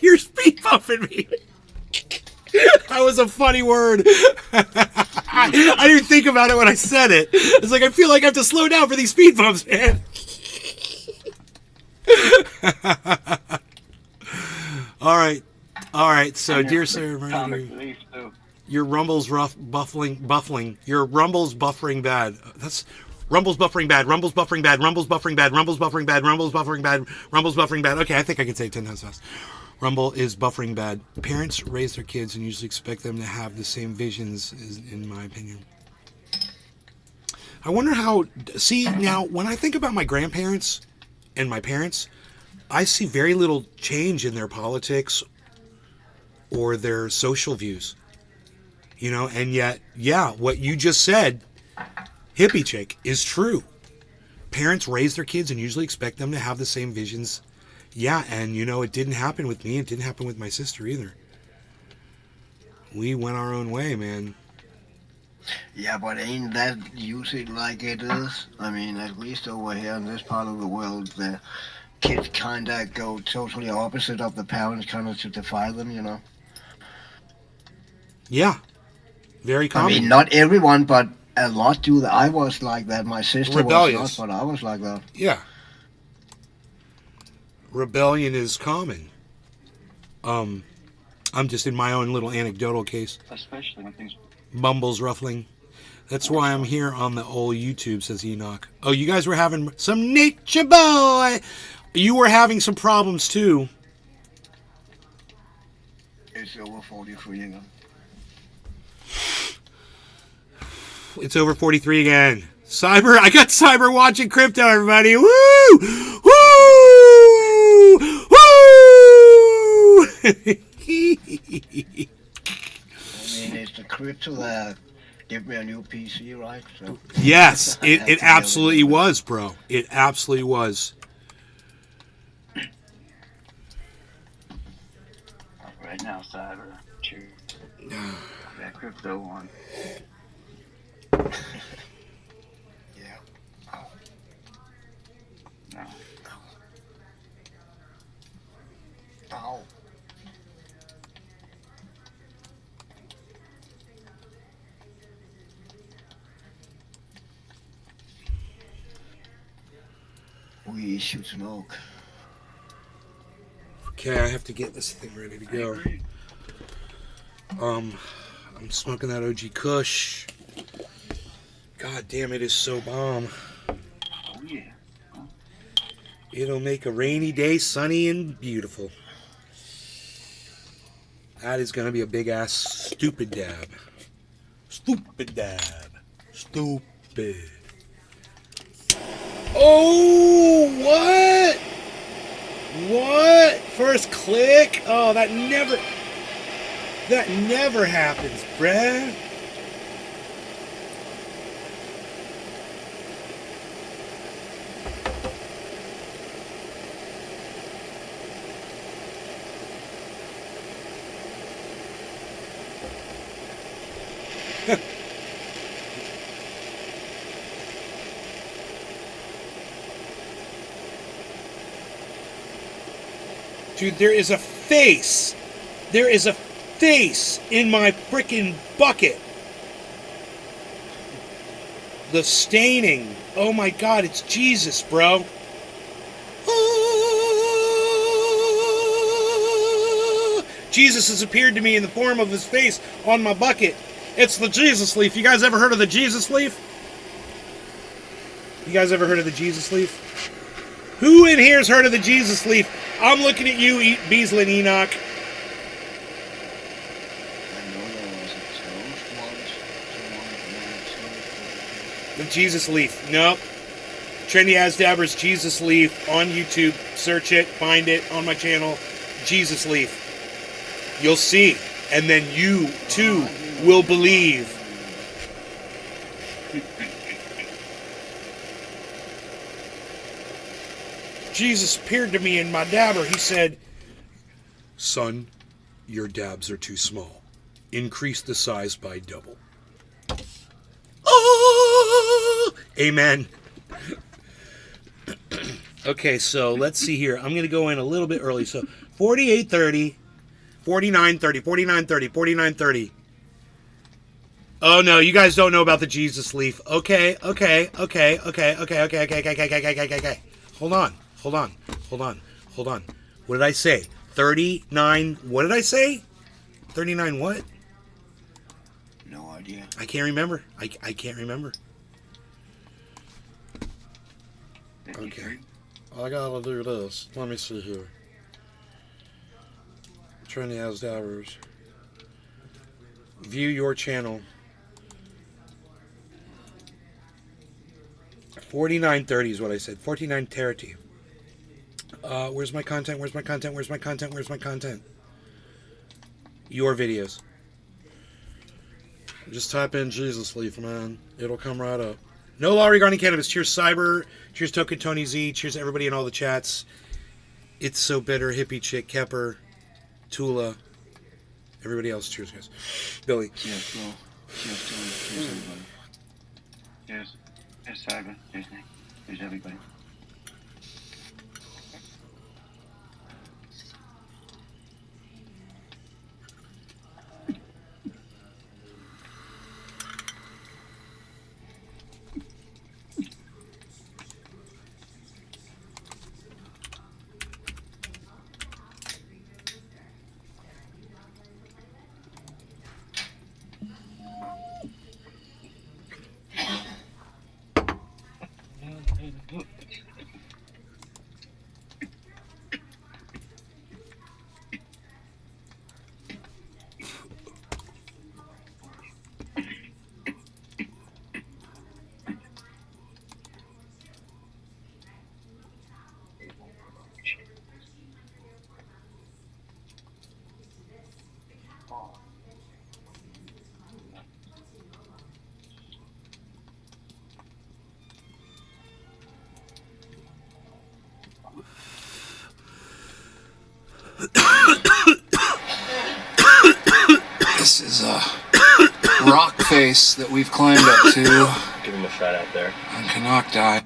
You're speed bumping me. That was a funny word. I didn't think about it when I said it. It's like I feel like I have to slow down for these speed bumps, man. All right. So, dear sir, your Rumble's buffering. Your Rumble's buffering bad. That's Rumble's buffering bad. Rumble's buffering bad. Rumble's buffering bad. Rumble's buffering bad. Rumble's buffering bad. Rumble's buffering bad. Okay, I think I can say it 10 times fast. Rumble is buffering bad. Parents raise their kids and usually expect them to have the same visions, in my opinion. I wonder how... See, now, when I think about my grandparents and my parents, I see very little change in their politics or their social views. You know, and yet, yeah, what you just said, hippie chick, is true. Parents raise their kids and usually expect them to have the same visions. Yeah, and you know, it didn't happen with me. It didn't happen with my sister either. We went our own way, man. Yeah, but ain't that usually like it is? I mean, at least over here in this part of the world, the kids kind of go totally opposite of the parents, kind of to defy them, you know? Yeah, very common. I mean, not everyone, but a lot do that. I was like that. My sister Rebellious. was not, but I was like that. Yeah. Rebellion is common. I'm just in my own little anecdotal case. Especially when things... Bumble's ruffling. That's why I'm here on the old YouTube, says Enoch. Oh, you guys were having some nature boy. You were having some problems too. It's over 43 again. It's over 43 again. Cyber, I got Cyber watching crypto, everybody. Woo! Woo! Woo! I mean, it's the crypto that give me a new PC, right? So Yes, it absolutely was, bro. It absolutely was. Right now, Cyber. Cheers. That crypto one. Yeah. No. Ow. We should smoke. Okay, I have to get this thing ready to go. I'm smoking that OG Kush. God damn, it is so bomb. Oh, yeah. It'll make a rainy day sunny and beautiful. That is going to be a big ass stupid dab. Stupid dab. Stupid. Oh, what? What? First click? Oh, that never... That never happens, bruh. Dude, there is a face. There is a face in my frickin' bucket. The staining. Oh my God, it's Jesus, bro. Jesus has appeared to me in the form of his face on my bucket. It's the Jesus leaf. You guys ever heard of the Jesus leaf? You guys ever heard of the Jesus leaf? Who in here's heard of the Jesus leaf? I'm looking at you, Beasley and Enoch. I know there was a toast once. The Jesus leaf. Nope. Trendy Asdabber's Jesus leaf on YouTube. Search it, find it on my channel. Jesus leaf. You'll see. And then you, too, will believe. Jesus appeared to me in my dabber. He said, "Son, your dabs are too small. Increase the size by double." Oh! Amen. Okay, so let's see here. I'm going to go in a little bit early. So 48:30, 49:30, 49:30, 49:30. Oh no, you guys don't know about the Jesus leaf. Okay. Hold on. What did I say? 39. What did I say? 39 what? No idea. I can't remember. I can't remember. Okay. I gotta do this. Let me see here. Trendy Asdabbers. View your channel. 49:30 is what I said. 49:30. Where's my content? Your videos. Just type in Jesus leaf, man. It'll come right up. No law regarding cannabis. Cheers, Cyber. Cheers, Token Tony Z. Cheers, everybody in all the chats. It's So Bitter, Hippie Chick, Kepper, Tula, everybody else. Cheers, guys. Billy. Yes, well, cheers to cheers everybody. Cheers. Cheers, Cyber. Cheers, Nick. Cheers, everybody. This is a rock face that we've climbed up to Give him a shot out there. on Canocti.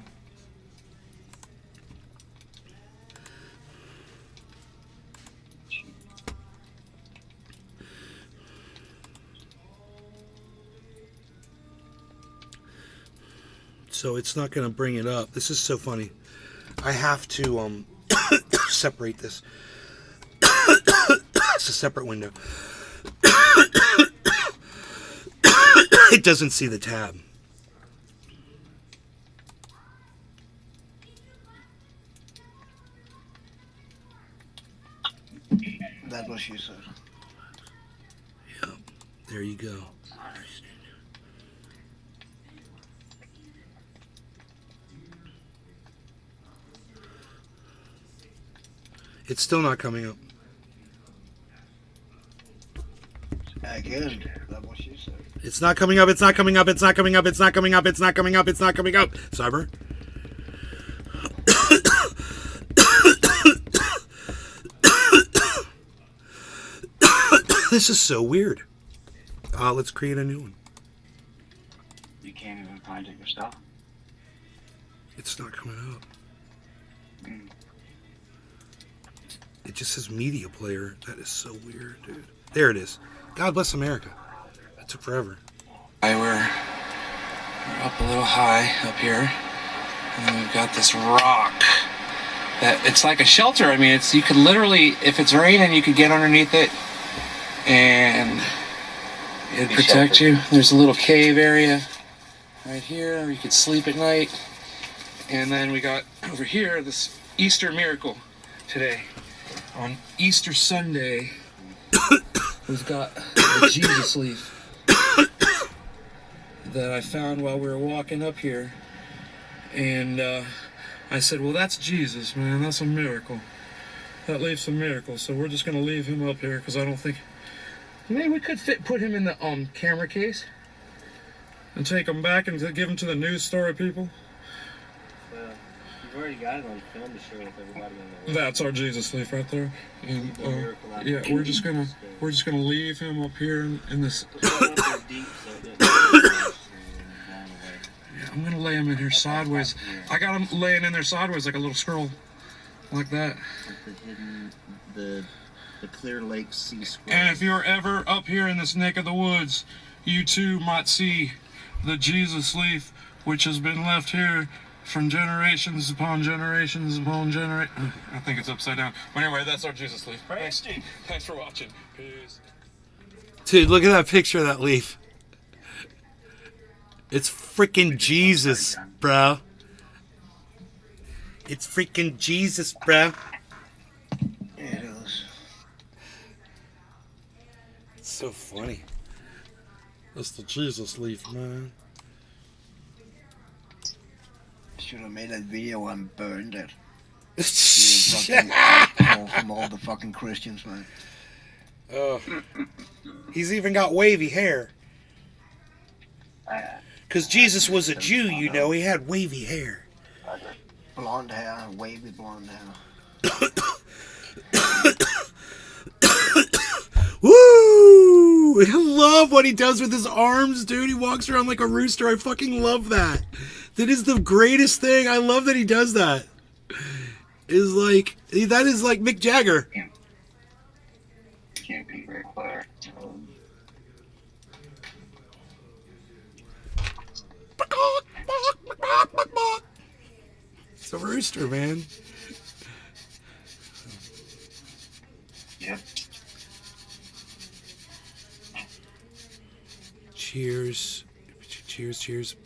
So it's not going to bring it up. This is so funny. I have to separate this. It's a separate window. It doesn't see the tab. That's what she said. Yep. There you go. It's still not coming up. Again, that's what she said. It's not coming up. It's not coming up. It's not coming up. It's not coming up. It's not coming up. It's not coming up. Cyber. This is so weird. Let's create a new one. You can't even find it yourself. It's not coming up. It just says media player. That is so weird, dude. There it is. God bless America. That took forever. We're up a little high up here, and then we've got this rock that it's like a shelter. I mean, you could literally, if it's raining, you could get underneath it, and it'd protect you. There's a little cave area right here where you could sleep at night, and then we got over here this Easter miracle today. On Easter Sunday, we've got a Jesus leaf that I found while we were walking up here, and I said, well, that's Jesus, man, that's a miracle. That leaf's a miracle, so we're just going to leave him up here, because I don't think, maybe we could put him in the camera case and take him back and give him to the news story people. You've already got it on film to share with everybody in the world. That's our Jesus leaf right there, and yeah, we're just gonna leave him up here in this. I'm gonna lay him in here sideways. I got him laying in there sideways like a little squirrel, like that. The Clear Lake Sea Squirrel. And if you're ever up here in this neck of the woods, you too might see the Jesus leaf, which has been left here from generations upon generations upon generations. I think it's upside down. But anyway, that's our Jesus leaf. Thanks for watching. Peace. Dude, look at that picture of that leaf. It's freaking Jesus, bro. It's freaking Jesus, bro. It is. It's so funny. That's the Jesus leaf, man. Should have made that video and burned it. From all the fucking Christians, man. Oh, he's even got wavy hair. Because Jesus was a Jew, you know. He had wavy hair. Blonde hair, wavy blonde hair. Woo! I love what he does with his arms, dude. He walks around like a rooster. I fucking love that. That is the greatest thing. I love that he does that. That is like Mick Jagger. Can't be very clear. It's a rooster, man. Yep. Cheers. Cheers, cheers.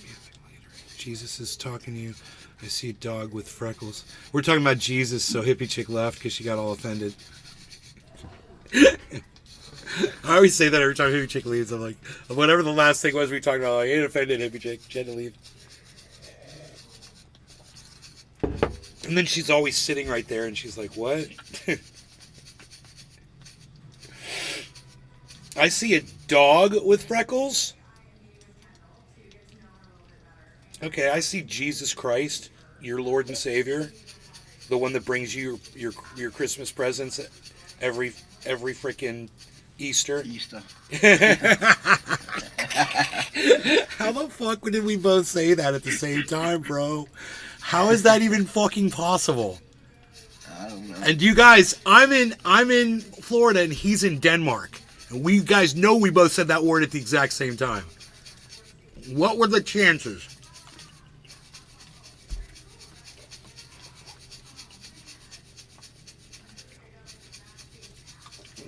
Jesus is talking to you. I see a dog with freckles. We're talking about Jesus, so hippie chick left because she got all offended. I always say that every time hippie chick leaves. I'm like, whatever the last thing was we talked about, I ain't offended, hippie chick. She had to leave. And then she's always sitting right there, and she's like, what? I see a dog with freckles. Okay, I see Jesus Christ, your Lord and Savior, the one that brings you your Christmas presents every freaking Easter. How the fuck did we both say that at the same time, bro? How is that even fucking possible? I don't know. And you guys, I'm in Florida and he's in Denmark. And we guys know we both said that word at the exact same time. What were the chances?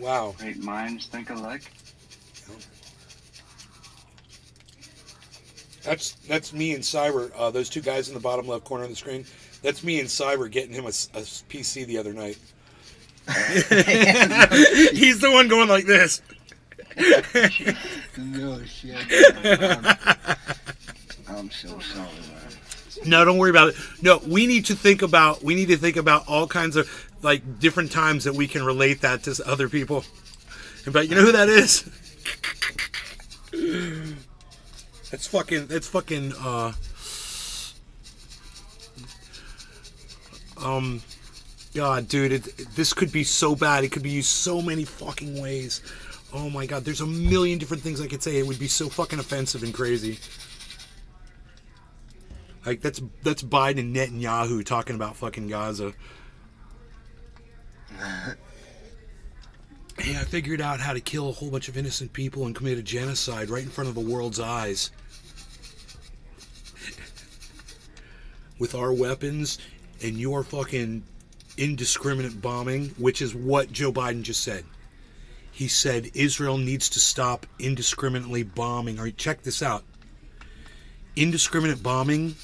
Wow. Great minds think alike. That's me and Cyber, those two guys in the bottom left corner of the screen. That's me and Cyber getting him a PC the other night. He's the one going like this. No shit. I'm so sorry, man. No, don't worry about it. No, we need to think about all kinds of like different times that we can relate that to other people. But you know who that is? That's fucking God, dude, this could be so bad. It could be used so many fucking ways. Oh my God, there's a million different things I could say. It would be so fucking offensive and crazy. Like, that's Biden and Netanyahu talking about fucking Gaza. Hey, I figured out how to kill a whole bunch of innocent people and commit a genocide right in front of the world's eyes. With our weapons and your fucking indiscriminate bombing, which is what Joe Biden just said. He said Israel needs to stop indiscriminately bombing. Or check this out. Indiscriminate bombing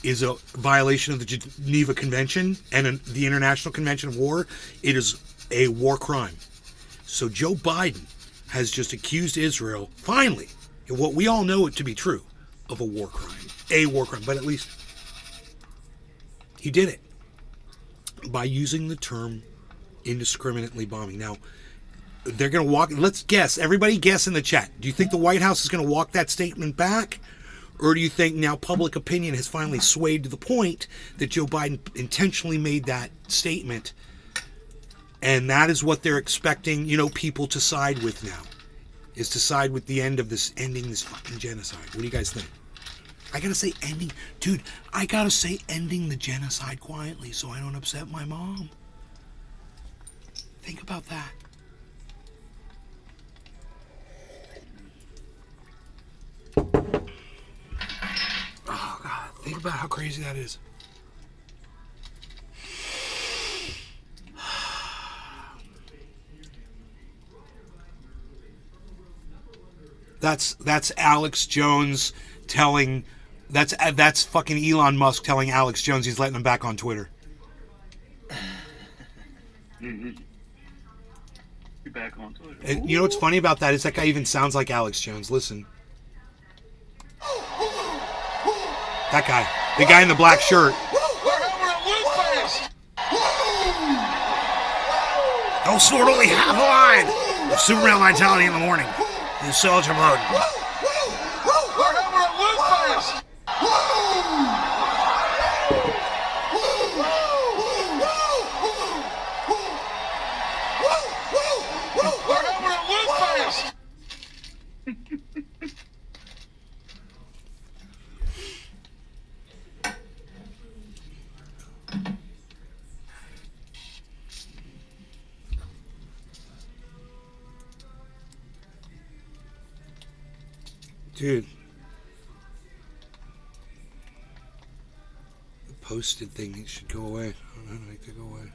is a violation of the Geneva Convention and the International Convention of War. It is a war crime. So Joe Biden has just accused Israel, finally, of what we all know it to be true, of a war crime. A war crime, but at least he did it by using the term indiscriminately bombing. Now, they're going to walk, let's guess, everybody guess in the chat. Do you think the White House is going to walk that statement back? Or do you think now public opinion has finally swayed to the point that Joe Biden intentionally made that statement, and that is what they're expecting, people to side with now, is to side with the end of this, ending this fucking genocide? What do you guys think? I gotta say ending, dude, I gotta say ending the genocide quietly so I don't upset my mom. Think about that. Oh, God. Think about how crazy that is. That's Alex Jones telling... That's fucking Elon Musk telling Alex Jones he's letting him back on Twitter. Mm-hmm. You're back on Twitter. And you know what's funny about that is that guy even sounds like Alex Jones. Listen. That guy. The guy in the black shirt. Don't snort only half a line. With Superman vitality in the morning. You soldier mode. Dude. The posted thing, it should go away. I don't know how to make that go away.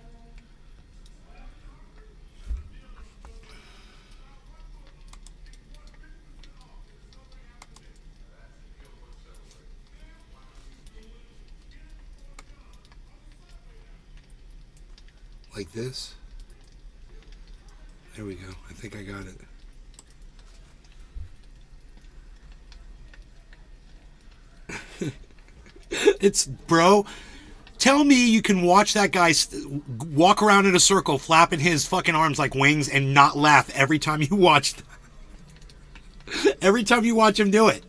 Like this. There we go. I think I got it. It's, bro, tell me you can watch that guy walk around in a circle flapping his fucking arms like wings and not laugh every time you watch every time you watch him do it.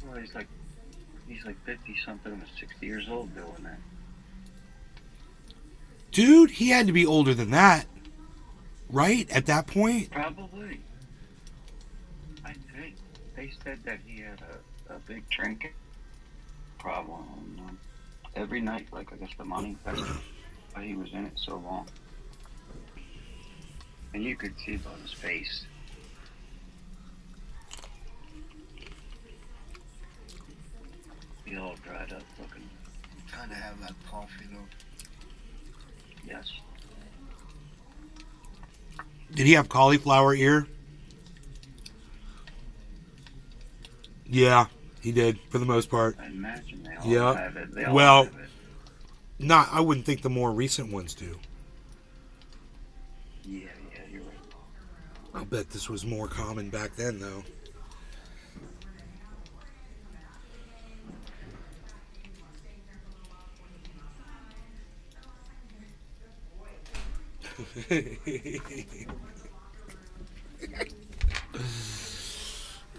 Well, he's like 50 something or 60 years old doing that. Dude, he had to be older than that, right? At that point? Probably. I think they said that he had a big drinking problem every night, like I guess the money factor, but he was in it so long. And you could see it on his face. He all dried up looking. Kind of have that coffee though. Yes. Did he have cauliflower ear? Yeah, he did, for the most part. I imagine they all have it. They all Well, have it. not, I wouldn't think the more recent ones do. Yeah, you're right. I'll bet this was more common back then, though.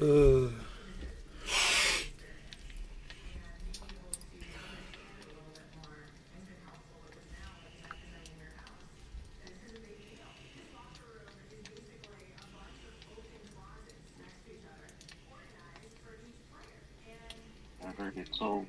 Uh, Never gets old.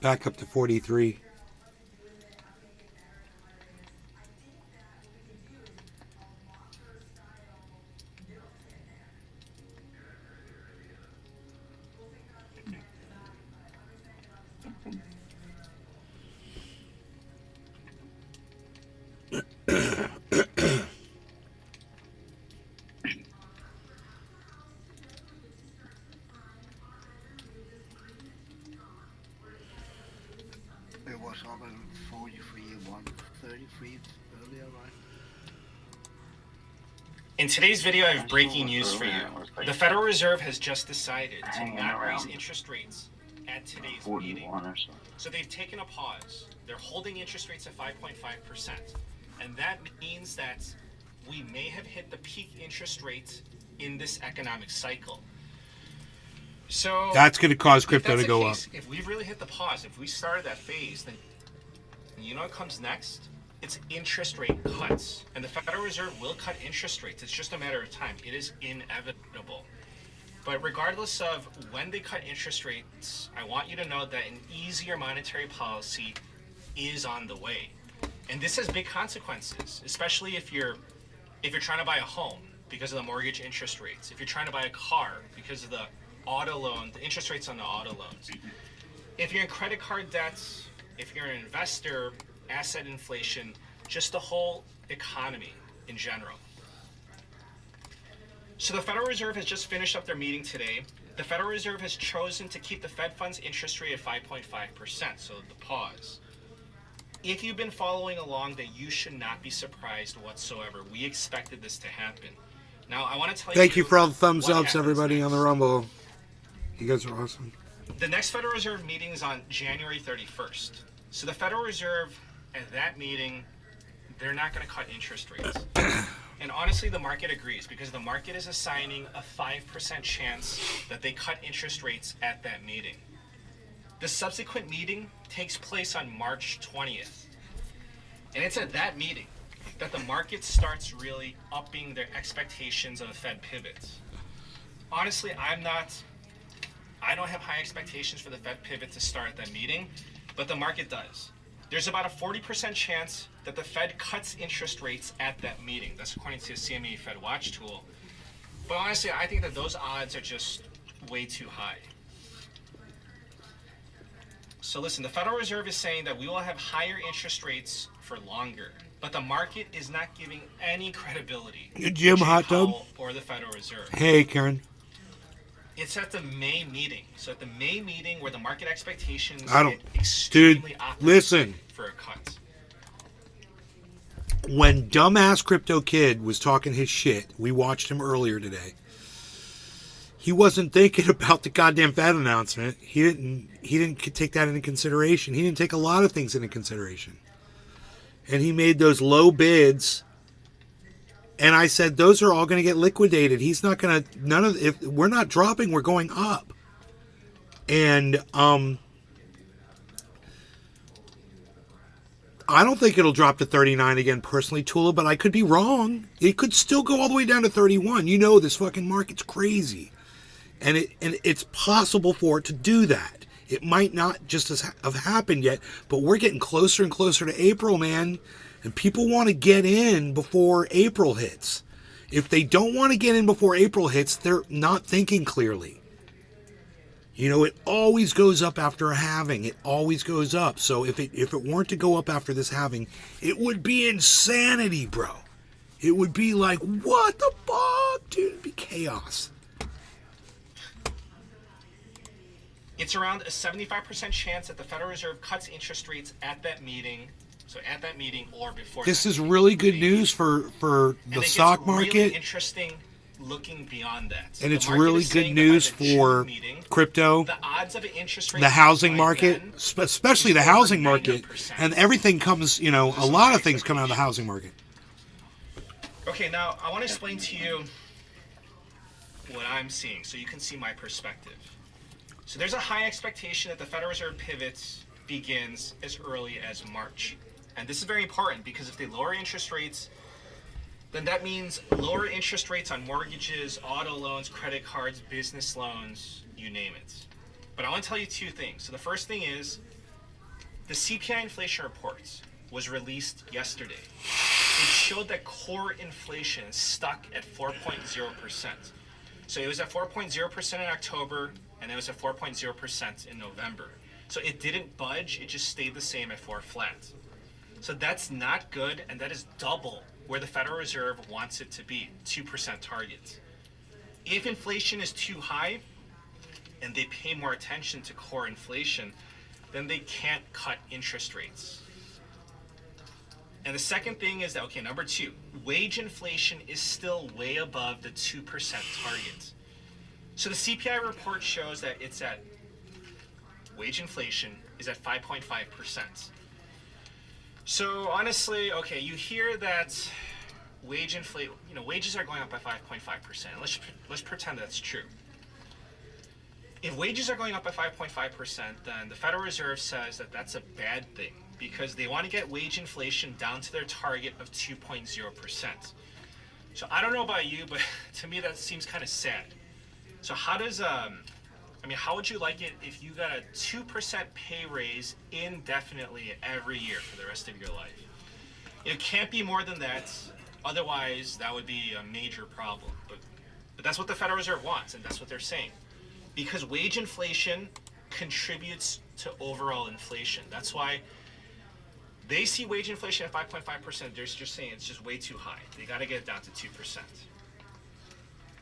back up to 43. It was up at 43, 133 earlier, right? In today's video, I have breaking news for you. The Federal Reserve has just decided to not raise interest rates at today's meeting. 41 or so. So they've taken a pause. They're holding interest rates at 5.5%. And that means that we may have hit the peak interest rates in this economic cycle. So That's going to cause if crypto that's to the go case, up. if we've really hit the pause, if we started that phase, then you know what comes next? It's interest rate cuts. And the Federal Reserve will cut interest rates. It's just a matter of time. It is inevitable. But regardless of when they cut interest rates, I want you to know that an easier monetary policy is on the way. And this has big consequences, especially if you're trying to buy a home because of the mortgage interest rates, if you're trying to buy a car because of the auto loan, the interest rates on the auto loans. If you're in credit card debts, if you're an investor, asset inflation, just the whole economy in general. So the Federal Reserve has just finished up their meeting today. The Federal Reserve has chosen to keep the Fed funds interest rate at 5.5%, so the pause. If you've been following along, then you should not be surprised whatsoever. We expected this to happen. Now, I want to tell you... Thank you for all the thumbs what ups, happens everybody, on the next. Rumble. You guys are awesome. The next Federal Reserve meeting is on January 31st. So the Federal Reserve, at that meeting, they're not going to cut interest rates. And honestly, the market agrees because the market is assigning a 5% chance that they cut interest rates at that meeting. The subsequent meeting takes place on March 20th. And it's at that meeting that the market starts really upping their expectations of the Fed pivots. Honestly, I don't have high expectations for the Fed pivot to start at that meeting, but the market does. There's about a 40% chance that the Fed cuts interest rates at that meeting. That's according to the CME Fed Watch tool. But honestly, I think that those odds are just way too high. So listen, the Federal Reserve is saying that we will have higher interest rates for longer, but the market is not giving any credibility Hey, Jim, to hot tub. Powell or the Federal Reserve. Hey, Karen. It's at the May meeting. So at the May meeting where the market expectations I don't- get extremely dude, optimistic listen. for a cut. When dumbass Crypto Kid was talking his shit, we watched him earlier today. He wasn't thinking about the goddamn Fed announcement. He didn't take that into consideration. He didn't take a lot of things into consideration. And he made those low bids. And I said, those are all going to get liquidated. He's not going to, if we're not dropping, we're going up. And, I don't think it'll drop to 39 again personally, Tula, but I could be wrong. It could still go all the way down to 31. You know, this fucking market's crazy. And it's possible for it to do that. It might not just have happened yet, but we're getting closer and closer to April, man. And people want to get in before April hits. If they don't want to get in before April hits, they're not thinking clearly. You know, it always goes up after a halving. It always goes up. So if it weren't to go up after this halving, it would be insanity, bro. It would be like, what the fuck, dude? It'd be chaos. It's around a 75% chance that the Federal Reserve cuts interest rates at that meeting. So at that meeting or before. This that is meeting. really good news for And the it stock gets market. really interesting looking beyond that. And The it's market really is good saying that by news the June for meeting, crypto, the odds of an interest rate the housing decline market, then especially is the over housing market, 90%. and everything comes, you know, a lot of things come out of the housing market. Okay, now I want to explain to you what I'm seeing so you can see my perspective. So there's a high expectation that the Federal Reserve pivot begins as early as March. And this is very important because if they lower interest rates, then that means lower interest rates on mortgages, auto loans, credit cards, business loans, you name it. But I want to tell you two things. So the first thing is the CPI inflation report was released yesterday. It showed that core inflation is stuck at 4.0%. So it was at 4.0% in October, and it was at 4.0% in November. So it didn't budge, it just stayed the same at 4 flat. So that's not good, and that is double where the Federal Reserve wants it to be, 2% target. If inflation is too high, and they pay more attention to core inflation, then they can't cut interest rates. And the second thing is that, okay, number two, wage inflation is still way above the 2% target. So the CPI report shows that it's at, wage inflation is at 5.5%. So honestly, okay, you hear that wages are going up by 5.5%. Let's pretend that's true. If wages are going up by 5.5%, then the Federal Reserve says that that's a bad thing because they want to get wage inflation down to their target of 2.0%. So I don't know about you, but to me that seems kind of sad. So how would you like it if you got a 2% pay raise indefinitely every year for the rest of your life? It can't be more than that. Otherwise, that would be a major problem. But that's what the Federal Reserve wants, and that's what they're saying. Because wage inflation contributes to overall inflation. That's why they see wage inflation at 5.5%. They're just saying it's just way too high. They got to get it down to 2%.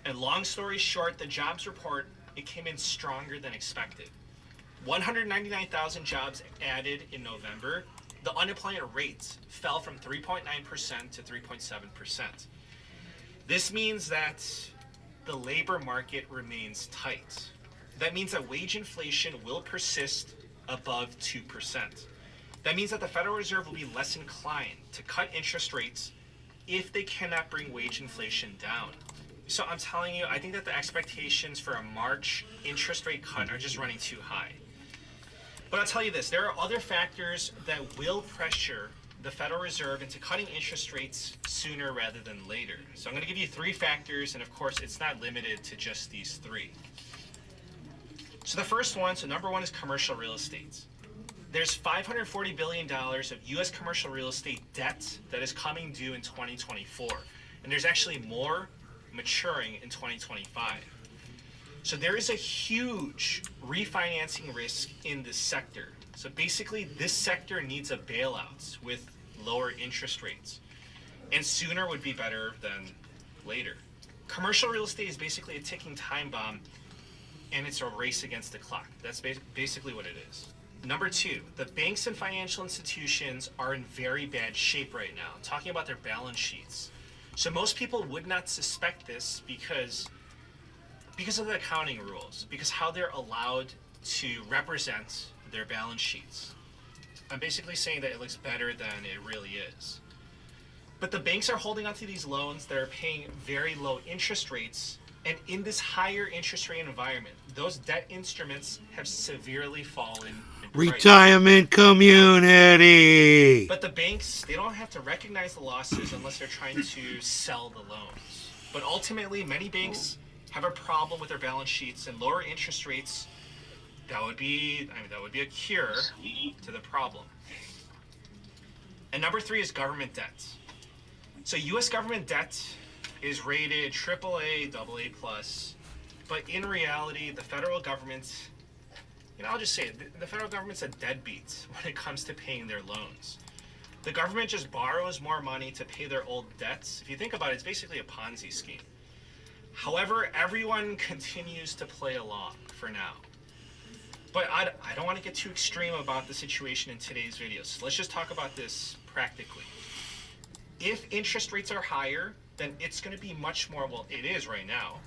And long story short, the jobs report, it came in stronger than expected. 199,000 jobs added in November. The unemployment rate fell from 3.9% to 3.7%. This means that the labor market remains tight. That means that wage inflation will persist above 2%. That means that the Federal Reserve will be less inclined to cut interest rates if they cannot bring wage inflation down. So I'm telling you, I think that the expectations for a March interest rate cut are just running too high. But I'll tell you this, there are other factors that will pressure the Federal Reserve into cutting interest rates sooner rather than later. So I'm going to give you three factors, and of course it's not limited to just these three. So the first one, so number one is commercial real estate. There's $540 billion of U.S. commercial real estate debt that is coming due in 2024. And there's actually more maturing in 2025. So there is a huge refinancing risk in this sector. So basically, this sector needs a bailout with lower interest rates. And sooner would be better than later. Commercial real estate is basically a ticking time bomb, and it's a race against the clock. That's basically what it is. Number two, the banks and financial institutions are in very bad shape right now. I'm talking about their balance sheets. So most people would not suspect this because of the accounting rules, because how they're allowed to represent their balance sheets. I'm basically saying that it looks better than it really is. But the banks are holding onto these loans that are paying very low interest rates, and in this higher interest rate environment, those debt instruments have severely fallen in price. Retirement community. But the banks, they don't have to recognize the losses unless they're trying to sell the loans. But ultimately, many banks have a problem with their balance sheets, and lower interest rates, that would be a cure to the problem. And number three is government debt. So U.S. government debt is rated AAA, AA+, but in reality, the federal government, I'll just say it, the federal government's a deadbeat when it comes to paying their loans. The government just borrows more money to pay their old debts. If you think about it, it's basically a Ponzi scheme. However, everyone continues to play along for now. But I don't want to get too extreme about the situation in today's video, so let's just talk about this practically. If interest rates are higher, then it's going to be much more, well, it is right now.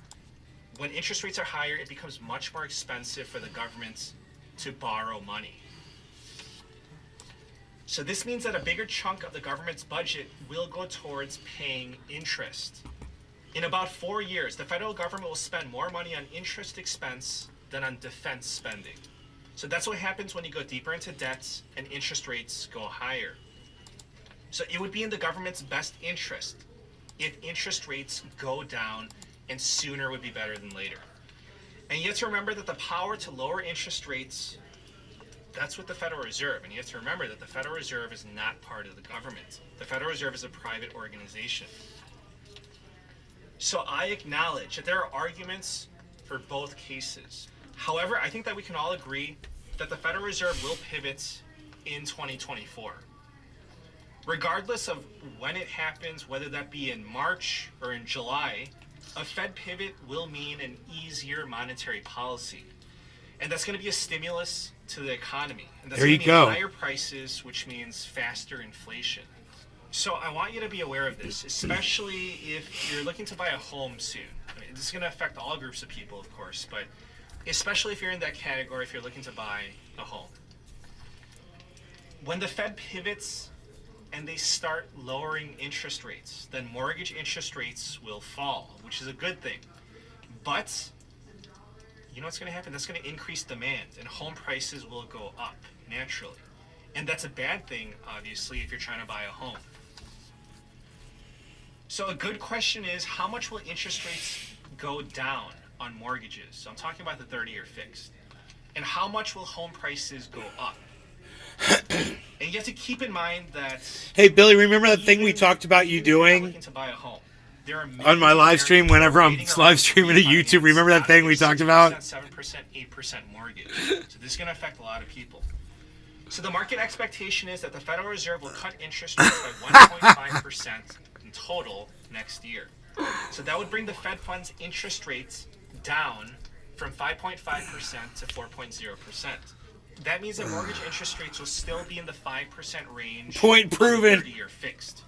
When interest rates are higher, it becomes much more expensive for the government to borrow money. So this means that a bigger chunk of the government's budget will go towards paying interest. In about 4 years, the federal government will spend more money on interest expense than on defense spending. So that's what happens when you go deeper into debts and interest rates go higher. So it would be in the government's best interest if interest rates go down, and sooner would be better than later. And you have to remember that the power to lower interest rates, that's with the Federal Reserve. And you have to remember that the Federal Reserve is not part of the government. The Federal Reserve is a private organization. So I acknowledge that there are arguments for both cases. However, I think that we can all agree that the Federal Reserve will pivot in 2024. Regardless of when it happens, whether that be in March or in July, a Fed pivot will mean an easier monetary policy. And that's going to be a stimulus to the economy. And that's There going you to mean go. higher prices, which means faster inflation. So I want you to be aware of this, especially if you're looking to buy a home soon. I mean, this is going to affect all groups of people, of course, but especially if you're in that category, if you're looking to buy a home. When the Fed pivots and they start lowering interest rates, then mortgage interest rates will fall, which is a good thing. But you know what's going to happen? That's going to increase demand, and home prices will go up naturally. And that's a bad thing, obviously, if you're trying to buy a home. So a good question is, how much will interest rates go down on mortgages? So I'm talking about the 30-year fixed. And how much will home prices go up? And you have to keep in mind that... Hey, Billy, remember that thing we talked about you doing looking to buy a home, there are on my live stream whenever I'm waiting live streaming to around YouTube? Remember that thing we talked about? 7%, 8% mortgage. So this is going to affect a lot of people. So the market expectation is that the Federal Reserve will cut interest rates by 1.5% in total next year. So that would bring the Fed funds interest rates down from 5.5% to 4.0%. That means that mortgage interest rates will still be in the 5% range. Point proven. 30-year fixed.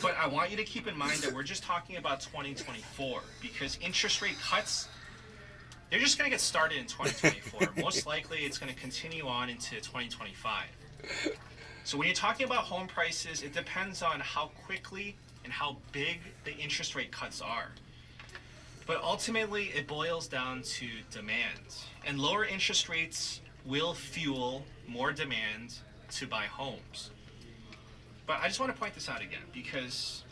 But I want you to keep in mind that we're just talking about 2024 because interest rate cuts, they're just going to get started in 2024. Most likely it's going to continue on into 2025. So when you're talking about home prices, it depends on how quickly and how big the interest rate cuts are. But ultimately, it boils down to demand. And lower interest rates will fuel more demand to buy homes. But I just want to point this out again because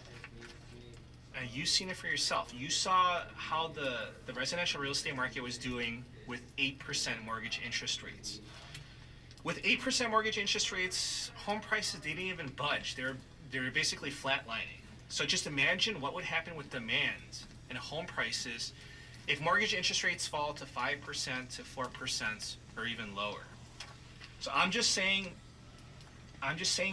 you've seen it for yourself. You saw how the residential real estate market was doing with 8% mortgage interest rates. With 8% mortgage interest rates, home prices, they didn't even budge. They were basically flatlining. So just imagine what would happen with demand and home prices if mortgage interest rates fall to 5% to 4% or even lower. So I'm just saying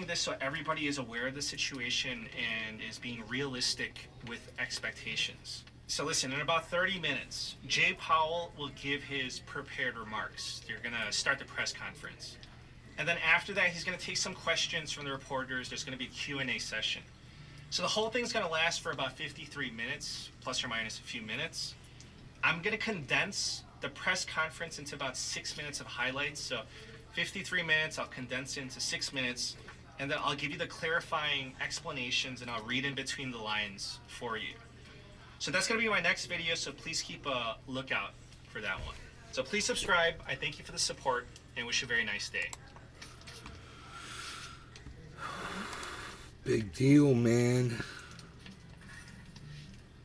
this so everybody is aware of the situation and is being realistic with expectations. So listen, in about 30 minutes, Jay Powell will give his prepared remarks. They're gonna start the press conference. And then after that, he's gonna take some questions from the reporters. There's gonna be a Q&A session. So the whole thing's gonna last for about 53 minutes, plus or minus a few minutes. I'm gonna condense the press conference into about 6 minutes of highlights. So 53 minutes, I'll condense it into 6 minutes, and then I'll give you the clarifying explanations and I'll read in between the lines for you. So that's gonna be my next video, so please keep a lookout for that one. So please subscribe. I thank you for the support and wish you a very nice day. Big deal, man.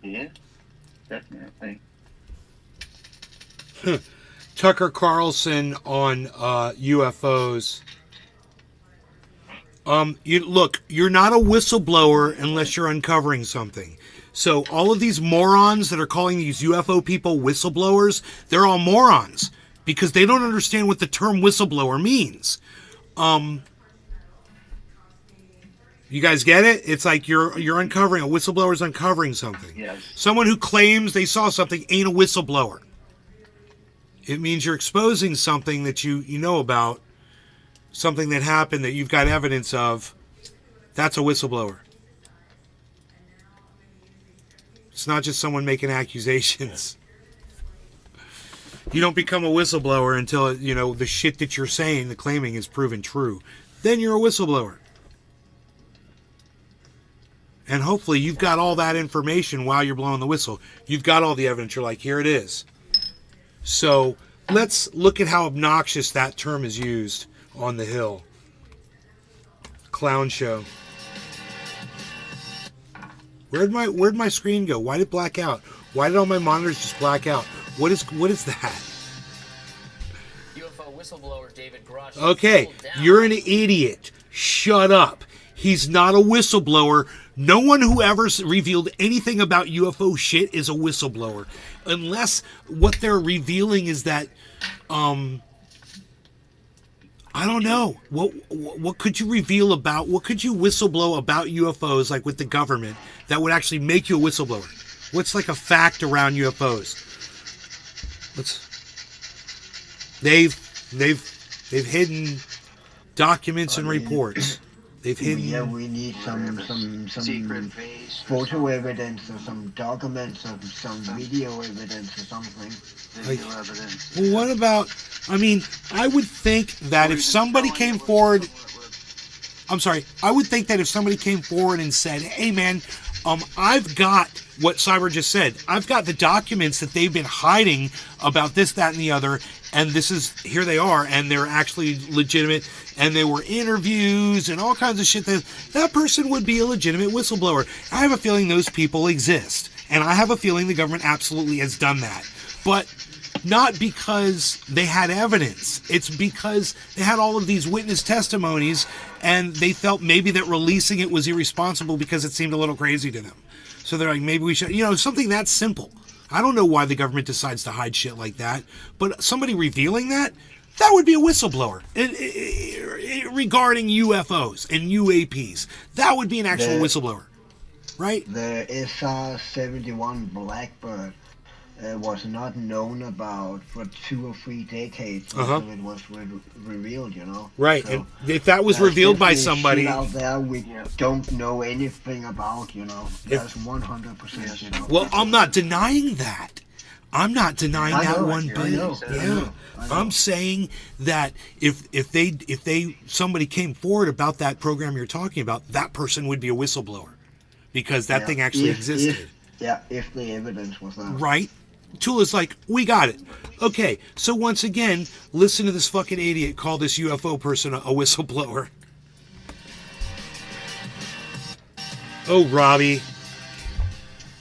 Yeah, definitely. Tucker Carlson on UFOs. You're not a whistleblower unless you're uncovering something. So all of these morons that are calling these UFO people whistleblowers, they're all morons because they don't understand what the term whistleblower means. You guys get it? It's like you're uncovering, a whistleblower is uncovering something. Yes. Someone who claims they saw something ain't a whistleblower. It means you're exposing something that you know about, something that happened that you've got evidence of. That's a whistleblower. It's not just someone making accusations. You don't become a whistleblower until, you know, the shit that you're saying, the claiming is proven true. Then you're a whistleblower. And hopefully you've got all that information while you're blowing the whistle. You've got all the evidence. You're like, here it is. So let's look at how obnoxious that term is used on the Hill. Clown show. Where'd my screen go? Why did it black out? Why did all my monitors just black out? What is that? UFO whistleblower David Grush. Okay, you're an idiot. Shut up. He's not a whistleblower. No one who ever revealed anything about UFO shit is a whistleblower. Unless what they're revealing is that, I don't know. What could you reveal about, what could you whistleblow about UFOs, like with the government, that would actually make you a whistleblower? What's like a fact around UFOs? They've hidden documents and reports. They've hidden. Yeah, we need some secret base, photo evidence or some documents or some video evidence or something. video evidence. Well, what about? I mean, I would think that if somebody came forward, I would think that if somebody came forward and said, "Hey, man, I've got what Cyber just said. I've got the documents that they've been hiding about this, that, and the other, and here they are, and they're actually legitimate, and they were interviews and all kinds of shit." That person would be a legitimate whistleblower. I have a feeling those people exist, and I have a feeling the government absolutely has done that, but not because they had evidence. It's because they had all of these witness testimonies, and they felt maybe that releasing it was irresponsible because it seemed a little crazy to them. So they're like, maybe we should, something that simple. I don't know why the government decides to hide shit like that, but somebody revealing that would be a whistleblower regarding UFOs and UAPs. That would be an actual whistleblower, right? The SR-71 Blackbird was not known about for 2 or 3 decades until it was revealed, Right, so and if that was revealed by somebody out there we don't know anything about, that's 100%, Well, I'm not denying that. I'm not denying that one bit. Yeah. I'm saying that if somebody came forward about that program you're talking about, that person would be a whistleblower because that thing actually existed. If the evidence was there. Right? Tula's like, we got it. Okay, so once again, listen to this fucking idiot call this UFO person a whistleblower. Oh, Robbie.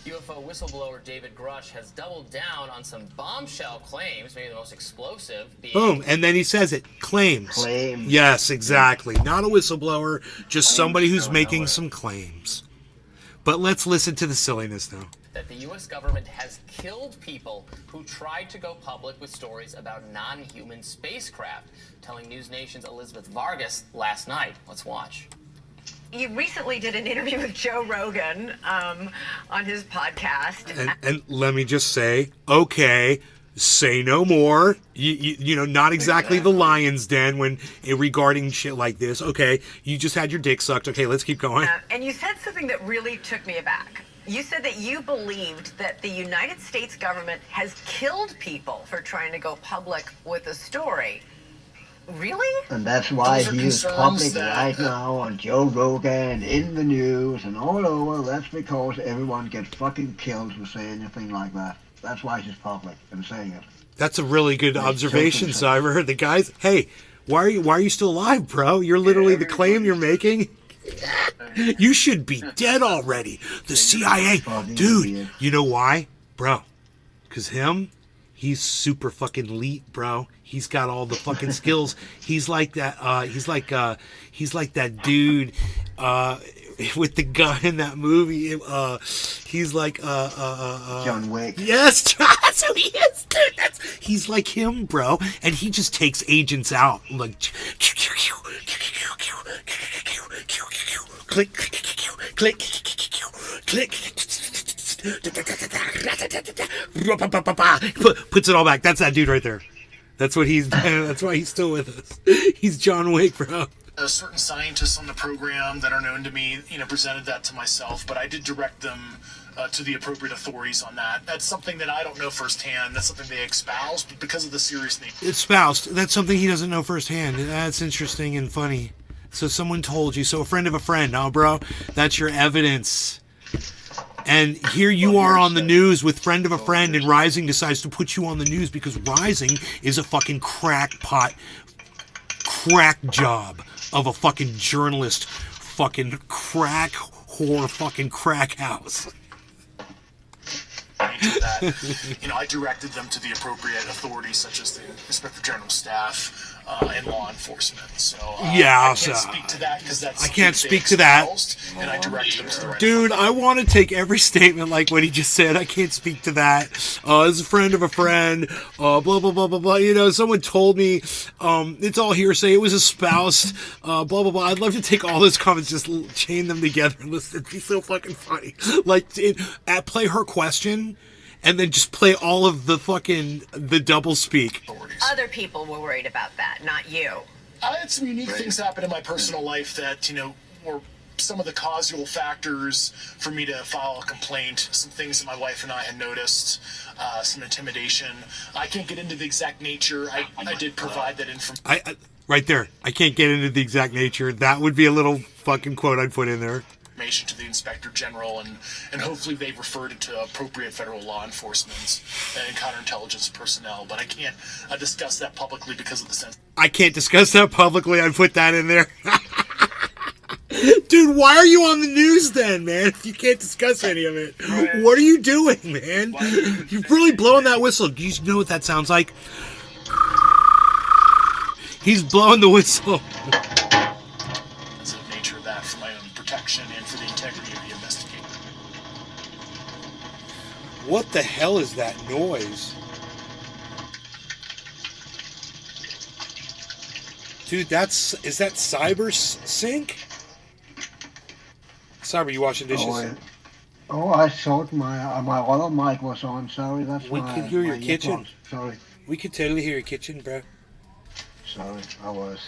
UFO whistleblower David Grush has doubled down on some bombshell claims, maybe the most explosive being... Boom, and then he says it. Claims. Yes, exactly. Not a whistleblower, just somebody who's making some claims. But let's listen to the silliness now. That the U.S. government has killed people who tried to go public with stories about non-human spacecraft, telling News Nation's Elizabeth Vargas last night. Let's watch. You recently did an interview with Joe Rogan on his podcast. And let me just say, okay, say no more. Not exactly the lion's den when regarding shit like this. Okay, you just had your dick sucked. Okay, let's keep going. And you said something that really took me aback. You said that you believed that the United States government has killed people for trying to go public with a story. Really? And that's why he is public right now on Joe Rogan, in the news, and all over. That's because everyone gets fucking killed for saying anything like that. That's why he's public and saying it. That's a really good observation, Cyber. The guys, hey, why are you still alive, bro? You're literally the claim you're making. You should be dead already. The CIA, dude. You know why, bro? Because he's super fucking elite, bro. He's got all the fucking skills. He's like that. He's like that dude with the gun in that movie. He's like John Wick. Yes, that's who he is, dude. He's like him, bro. And he just takes agents out like click, click, click. Puts it all back. That's that dude right there. That's what he's. That's why he's still with us. He's John Wick, bro. Certain scientists on the program that are known to me, presented that to myself, but I did direct them to the appropriate authorities on that. That's something that I don't know firsthand. That's something they espouse, but because of the serious nature. Espoused. That's something he doesn't know firsthand. That's interesting and funny. So someone told you. So a friend of a friend. Now, bro, that's your evidence. And here you are on the news with friend of a friend, and Rising decides to put you on the news because Rising is a fucking crackpot, crack job of a fucking journalist, fucking crack whore, fucking crack house. That, I directed them to the appropriate authorities, such as the Inspector General staff and law enforcement. So I can't speak to that because that's. I can't speak to that. And I directed them to the right. Dude, I want to take every statement like what he just said. I can't speak to that. As a friend of a friend, blah blah blah blah blah. Someone told me. It's all hearsay. It was espoused. Blah blah blah. I'd love to take all those comments, just chain them together and listen. It'd be so fucking funny. Like, play her question. And then just play all of the double speak. Other people were worried about that, not you. I had some unique things happen in my personal life that, were some of the causal factors for me to file a complaint. Some things that my wife and I had noticed, some intimidation. I can't get into the exact nature. I did provide that information. Right there. I can't get into the exact nature. That would be a little fucking quote I'd put in there. To the Inspector General, and hopefully they've referred it to appropriate federal law enforcement and counterintelligence personnel, but I can't discuss that publicly because of the sense. I can't discuss that publicly. I put that in there. Dude, why are you on the news then, man, if you can't discuss any of it? What are you doing, man? You're really blowing that whistle. Do you know what that sounds like? He's blowing the whistle. And for the integrity of the investigation. What the hell is that noise? Dude, is that Cyber Sync? Cyber, you washing dishes? I thought my other mic was on. Sorry, that's we could hear your kitchen. Earphones. Sorry. We could totally hear your kitchen, bro. Sorry, I was.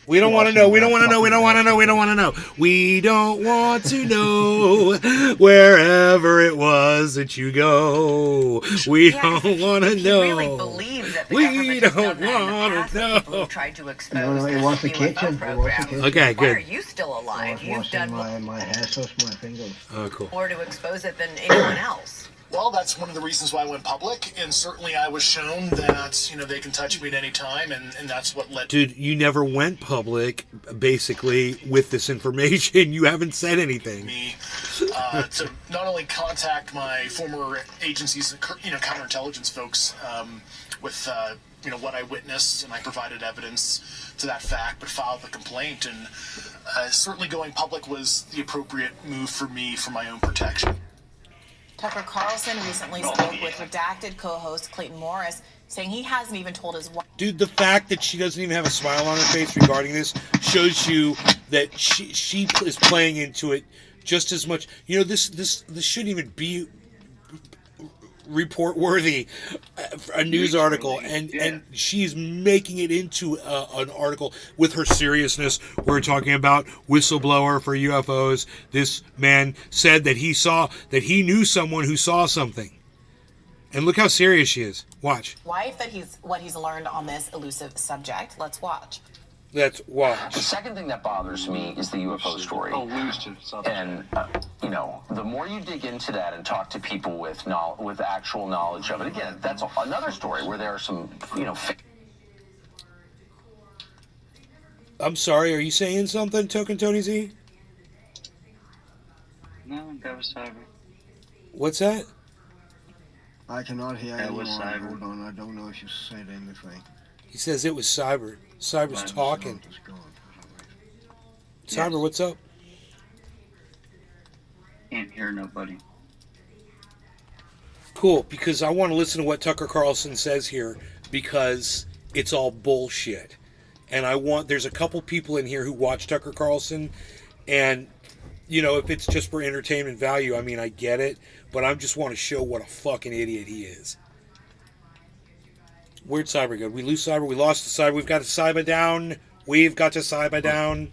We don't want to know. We don't want to know. We don't want to know. We don't want to know. We don't want to know wherever it was that you go. We don't want to know. You really believe that the we government don't want to know. Who tried to expose no, it was the kitchen. Okay, good. Why are you still alive? You've done my hands, my fingers. Oh, cool. More to expose it than anyone else. Well, that's one of the reasons why I went public, and certainly I was shown that, they can touch me at any time, and that's what led... Dude, you never went public, basically, with this information. You haven't said anything. Me to not only contact my former agencies, counterintelligence folks, with, what I witnessed, and I provided evidence to that fact, but filed the complaint, and certainly going public was the appropriate move for me for my own protection. Tucker Carlson recently spoke with redacted co-host Clayton Morris, saying he hasn't even told his wife. Dude, the fact that she doesn't even have a smile on her face regarding this shows you that she is playing into it just as much. This shouldn't even be report worthy, a news article, and she's making it into an article with her seriousness. We're talking about whistleblower for UFOs. This man said that he knew someone who saw something, and look how serious she is. Watch. Wife, what he's learned on this elusive subject. Let's watch. Let's watch. The second thing that bothers me is the UFO story. And, the more you dig into that and talk to people with actual knowledge of it, again, that's another story where there are some, I'm sorry, are you saying something, Token Tony Z? No, that was Cyber. What's that? I cannot hear that anyone. Was Cyber. Hold on, I don't know if you said anything. He says it was Cyber. Cyber's talking. Cyber, what's up? Can't hear nobody. Cool, because I want to listen to what Tucker Carlson says here, because it's all bullshit. And there's a couple people in here who watch Tucker Carlson, and, if it's just for entertainment value, I mean, I get it, but I just want to show what a fucking idiot he is. Where'd Cyber go? We lose Cyber. We lost the Cyber. We've got to Cyber down. We've got to Cyber down.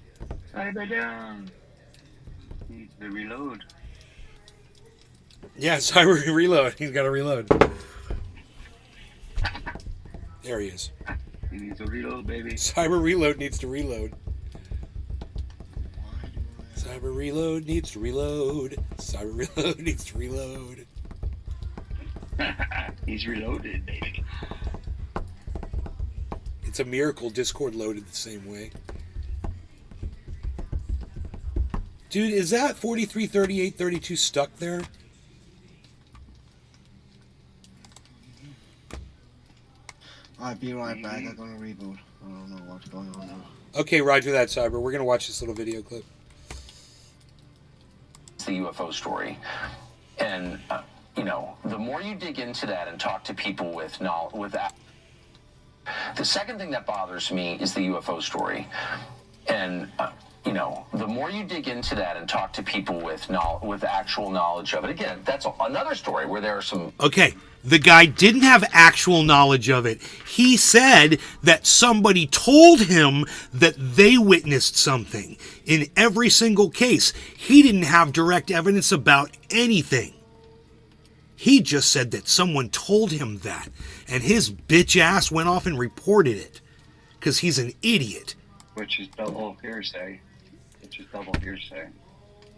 Cyber down. Needs to reload. Yeah, cyber reload. He's got to reload. There he is. He needs to reload, baby. Cyber reload needs to reload. Cyber reload needs to reload. Cyber reload needs to reload. He's reloaded, baby. It's a miracle Discord loaded the same way. Dude, is that 433832 stuck there? I'll be right back. I'm gonna reboot. I don't know what's going on now. Okay, roger that, Cyber. We're gonna watch this little video clip. It's the UFO story. And, you know, the more you dig into that and talk to people with knowledge, with that. The second thing that bothers me is the UFO story. And, you know, the more you dig into that and talk to people with actual knowledge of it, again, that's another story where there are some... Okay, the guy didn't have actual knowledge of it. He said that somebody told him that they witnessed something. In every single case, he didn't have direct evidence about anything. He just said that someone told him that, and his bitch ass went off and reported it, because he's an idiot. Which is double hearsay.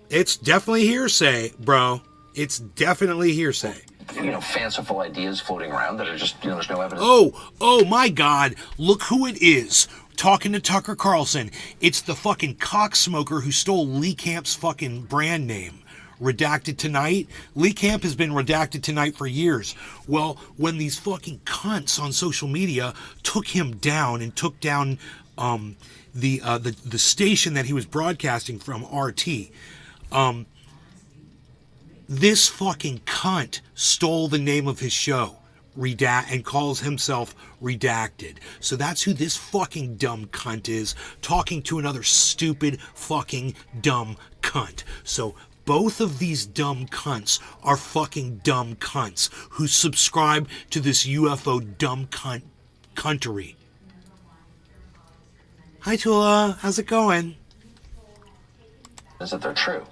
It's definitely hearsay, bro. It's definitely hearsay. You know, fanciful ideas floating around that are just, you know, there's no evidence. Oh my God. Look who it is. Talking to Tucker Carlson. It's the fucking cocksmoker who stole Lee Camp's fucking brand name. Redacted Tonight. Lee Camp has been Redacted Tonight for years. Well, when these fucking cunts on social media took him down and took down the station that he was broadcasting from, RT, this fucking cunt stole the name of his show, and calls himself Redacted. So that's who this fucking dumb cunt is, talking to another stupid fucking dumb cunt. So both of these dumb cunts are fucking dumb cunts who subscribe to this UFO dumb cuntery. Hi, Tula. How's it going? Is that they're true.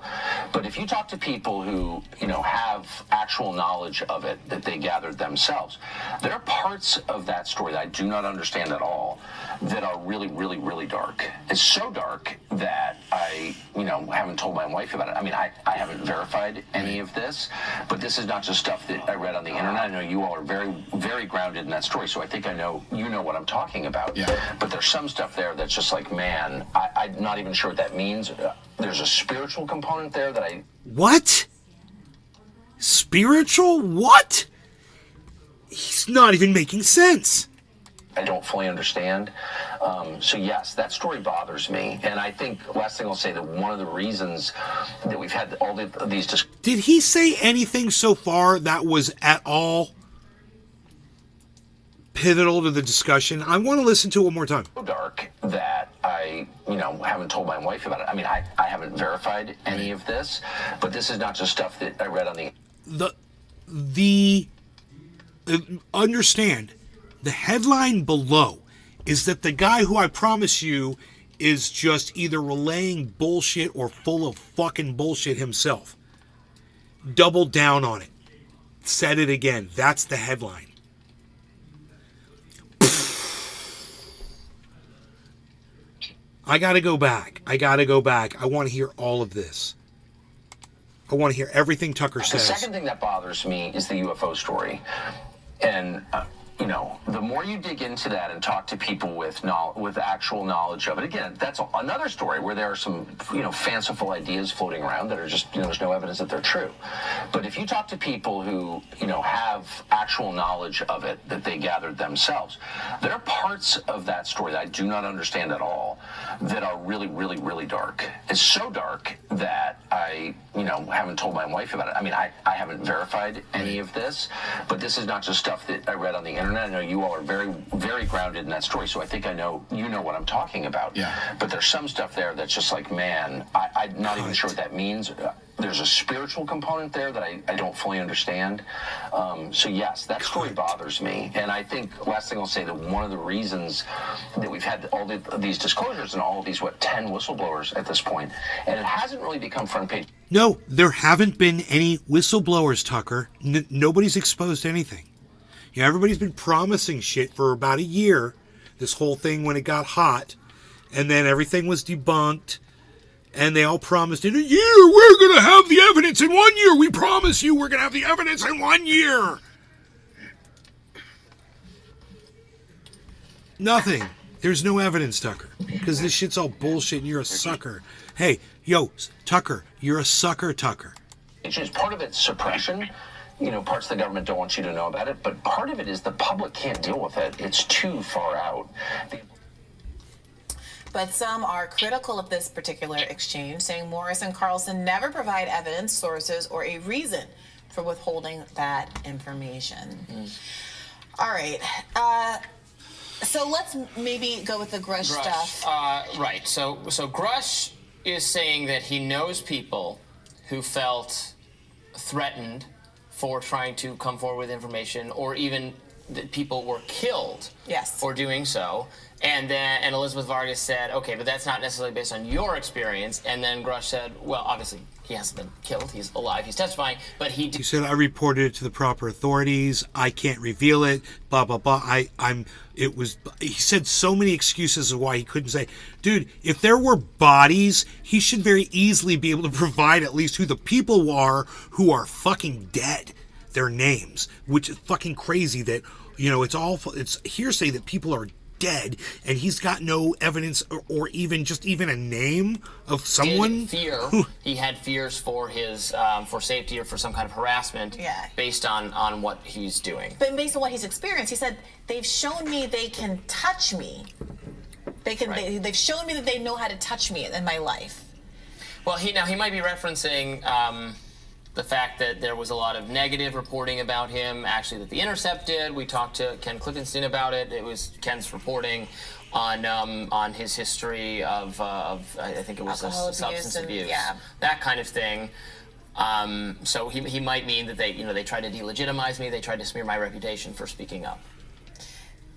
But if you talk to people who, you know, have actual knowledge of it that they gathered themselves, there are parts of that story that I do not understand at all that are really, really, really dark. It's so dark that I, you know, haven't told my wife about it. I mean, I haven't verified any of this, but this is not just stuff that I read on the internet. I know you all are very, very grounded in that story, so I think I know, you know what I'm talking about. Yeah. But there's some stuff there that's just like, man, I'm not even sure what that means. There's a spiritual component there that I... What? Spiritual? What? He's not even making sense. I don't fully understand. So yes, that story bothers me. And I think, last thing I'll say, that one of the reasons that we've had all these... Did he say anything so far that was at all pivotal to the discussion? I want to listen to it one more time. So dark that I, you know, haven't told my wife about it. I mean, I haven't verified any of this, but this is not just stuff that I read on the... Understand, the headline below is that the guy who I promise you is just either relaying bullshit or full of fucking bullshit himself. Double down on it. Said it again. That's the headline. I gotta go back. I want to hear all of this. I want to hear everything Tucker says. The second thing that bothers me is the UFO story. And, you know, the more you dig into that and talk to people with actual knowledge of it, again, that's another story where there are some, you know, fanciful ideas floating around that are just, you know, there's no evidence that they're true. But if you talk to people who, you know, have actual knowledge of it that they gathered themselves, there are parts of that story that I do not understand at all that are really, really, really dark. It's so dark that I, you know, haven't told my wife about it. I mean, I haven't verified any of this, but this is not just stuff that I read on the internet. I know you all are very, very grounded in that story, so I think I know, you know what I'm talking about. Yeah. But there's some stuff there that's just like, man, I'm not even sure what that means. there's a spiritual component there that I don't fully understand. So yes, that story bothers me. And I think, last thing I'll say, that one of the reasons that we've had all these disclosures and all of these, 10 whistleblowers at this point, and it hasn't really become front page. No, there haven't been any whistleblowers, Tucker. Nobody's exposed anything. You know, everybody's been promising shit for about a year, this whole thing when it got hot, and then everything was debunked. And they all promised, in a year, we're going to have the evidence. In 1 year, we promise you we're going to have the evidence in 1 year. Nothing. There's no evidence, Tucker. Because this shit's all bullshit and you're a sucker. Hey, yo, Tucker, you're a sucker, Tucker. It's just part of it's suppression. You know, parts of the government don't want you to know about it. But part of it is the public can't deal with it. It's too far out. But some are critical of this particular exchange, saying Morris and Carlson never provide evidence, sources, or a reason for withholding that information. All right. So let's maybe go with the Grush stuff. Right. So Grush is saying that he knows people who felt threatened for trying to come forward with information, or even that people were killed for doing so. And Elizabeth Vargas said, okay, but that's not necessarily based on your experience. And then Grush said, well, obviously he hasn't been killed. He's alive. He's testifying. But he said, I reported it to the proper authorities. I can't reveal it. Blah, blah, blah. He said so many excuses of why he couldn't say. Dude, if there were bodies, he should very easily be able to provide at least who the people are who are fucking dead. Their names, which is fucking crazy that, you know, it's hearsay that people are dead and he's got no evidence or even a name of someone. He had fears for his for safety or for some kind of harassment based on what he's doing. But based on what he's experienced, he said, they've shown me they can touch me. They've shown me that they know how to touch me in my life. Well, he might be referencing the fact that there was a lot of negative reporting about him, actually, that The Intercept did. We talked to Ken Klippenstein about it. It was Ken's reporting on his history of I think it was substance abuse, that kind of thing. So he might mean that they tried to delegitimize me. They tried to smear my reputation for speaking up,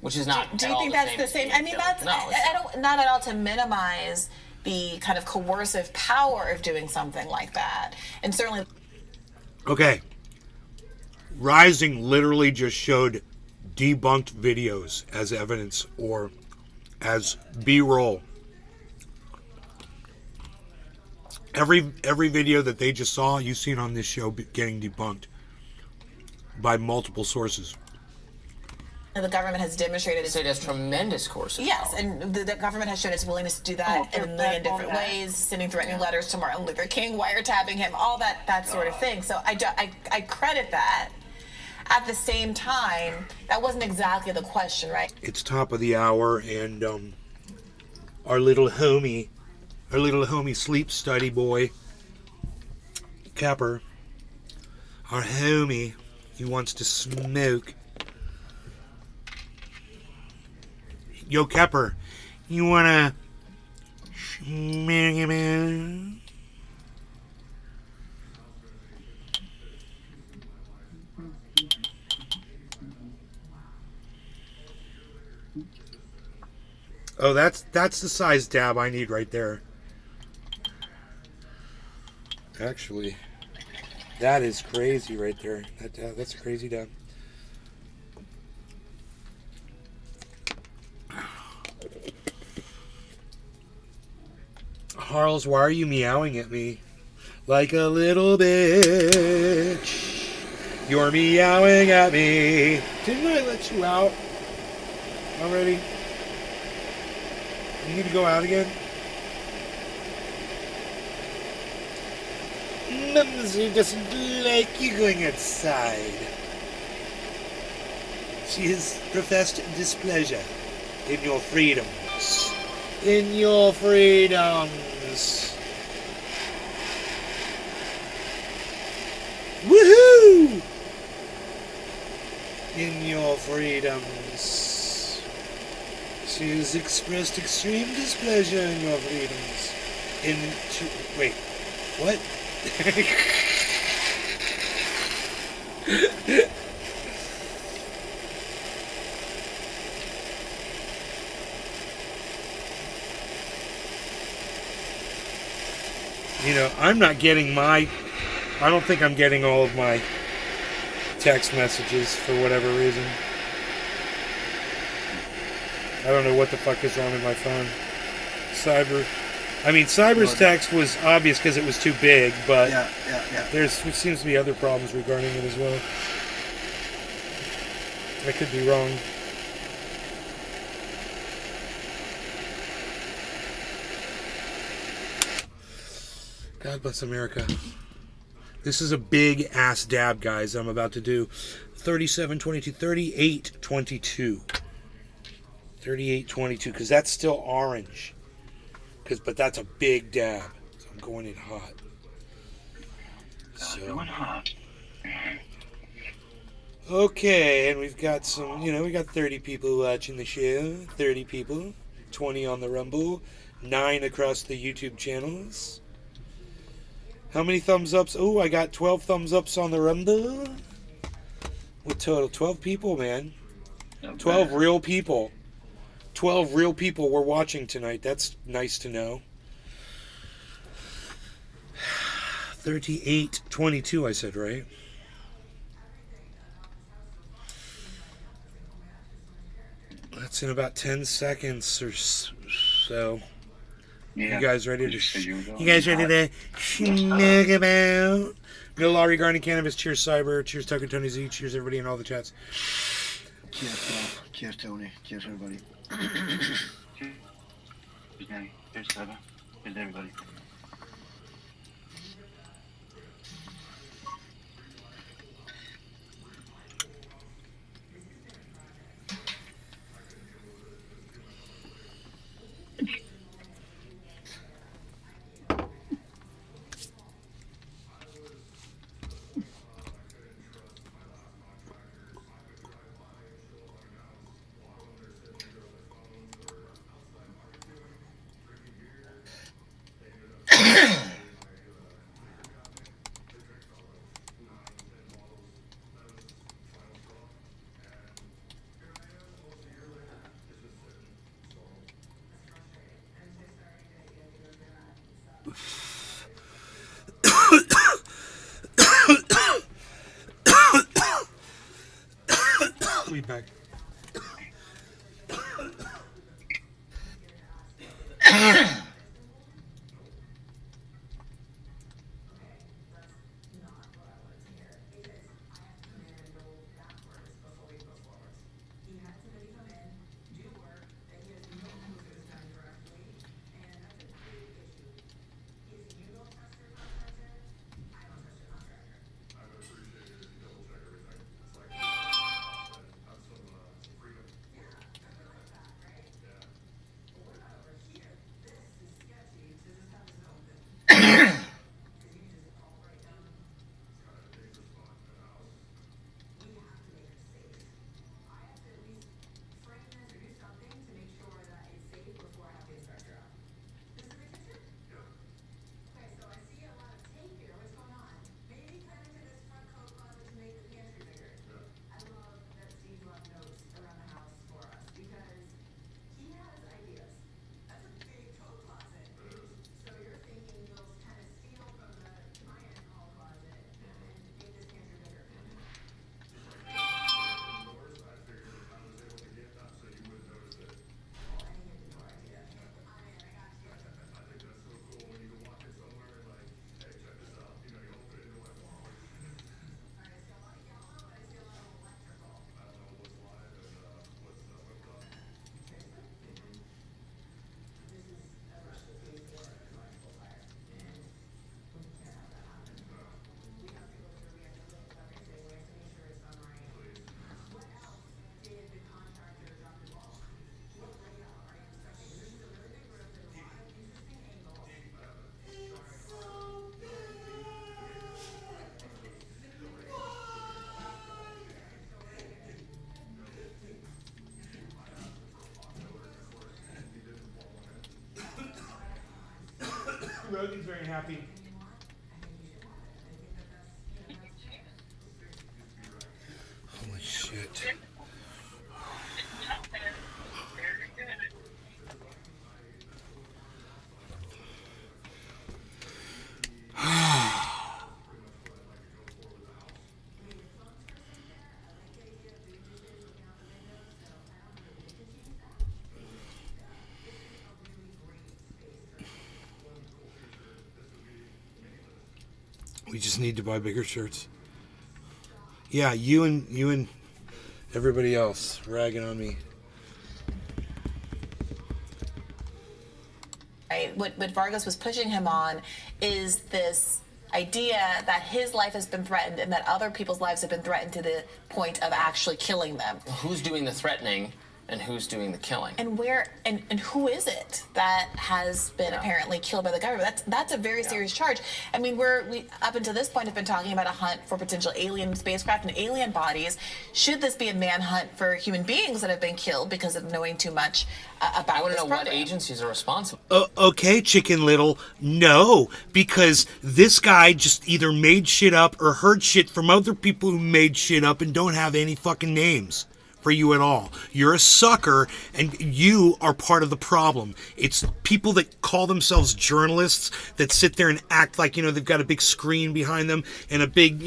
which is not. Do you think that's the same? I mean, that's I don't, not at all to minimize the kind of coercive power of doing something like that, and certainly. Okay. Rising literally just showed debunked videos as evidence or as B-roll. Every video that they just saw, you've seen on this show getting debunked by multiple sources. The government has demonstrated it has tremendous courses. Yes, and the government has shown its willingness to do that in a million different ways, sending threatening letters to Martin Luther King, wiretapping him, all that sort of thing. So I credit that. At the same time, that wasn't exactly the question, right? It's top of the hour, and our little homie sleep study boy, Kepper, our homie, he wants to smoke. Yo, Kepper, you wanna Oh, that's the size dab I need right there. Actually, that is crazy right there. That's a crazy dab. Harles, why are you meowing at me? Like a little bitch. You're meowing at me. Didn't I let you out already? You need to go out again? Mumsy doesn't like you going outside. She has professed displeasure in your freedoms. In your freedoms. Woohoo! In your freedoms. She has expressed extreme displeasure in your freedoms. Wait, what? You know, I'm not getting I don't think I'm getting all of my text messages for whatever reason. I don't know what the fuck is wrong with my phone. Cyber's text was obvious because it was too big, but there seems to be other problems regarding it as well. I could be wrong. God bless America. This is a big ass dab, guys. I'm about to do 37, 22, 38, 22. 38, 22, because that's still orange. But that's a big dab. So I'm going in hot. Going hot. Okay, and we've got some, we got 30 people watching the show. 30 people. 20 on the Rumble. 9 across the YouTube channels. How many thumbs ups? Oh, I got 12 thumbs ups on the Rumble. What total? 12 people, man. 12 real people. 12 real people were watching tonight. That's nice to know. 38, 22, I said, right? That's in about 10 seconds or so. Yeah. You guys ready to schmug about? No law regarding cannabis. Cheers, Cyber. Cheers, Tucker, Tony Z. Cheers, everybody in all the chats. Cheers, Paul. Cheers, Tony. Cheers, everybody. Cheers, Cyber. Cheers, everybody. I'll be back. Rogan's very happy. shit. We just need to buy bigger shirts. Yeah, you and everybody else ragging on me. Right. What Vargas was pushing him on is this idea that his life has been threatened and that other people's lives have been threatened to the point of actually killing them. Who's doing the threatening and who's doing the killing? And where and who is it that has been apparently killed by the government? That's a very serious charge. I mean, we up until this point have been talking about a hunt for potential alien spacecraft and alien bodies. Should this be a manhunt for human beings that have been killed because of knowing too much about I want this to know program? what agencies are responsible. Okay, Chicken Little. No, because this guy just either made shit up or heard shit from other people who made shit up and don't have any fucking names for you at all. You're a sucker, and you are part of the problem. It's people that call themselves journalists that sit there and act like, you know, they've got a big screen behind them and a big,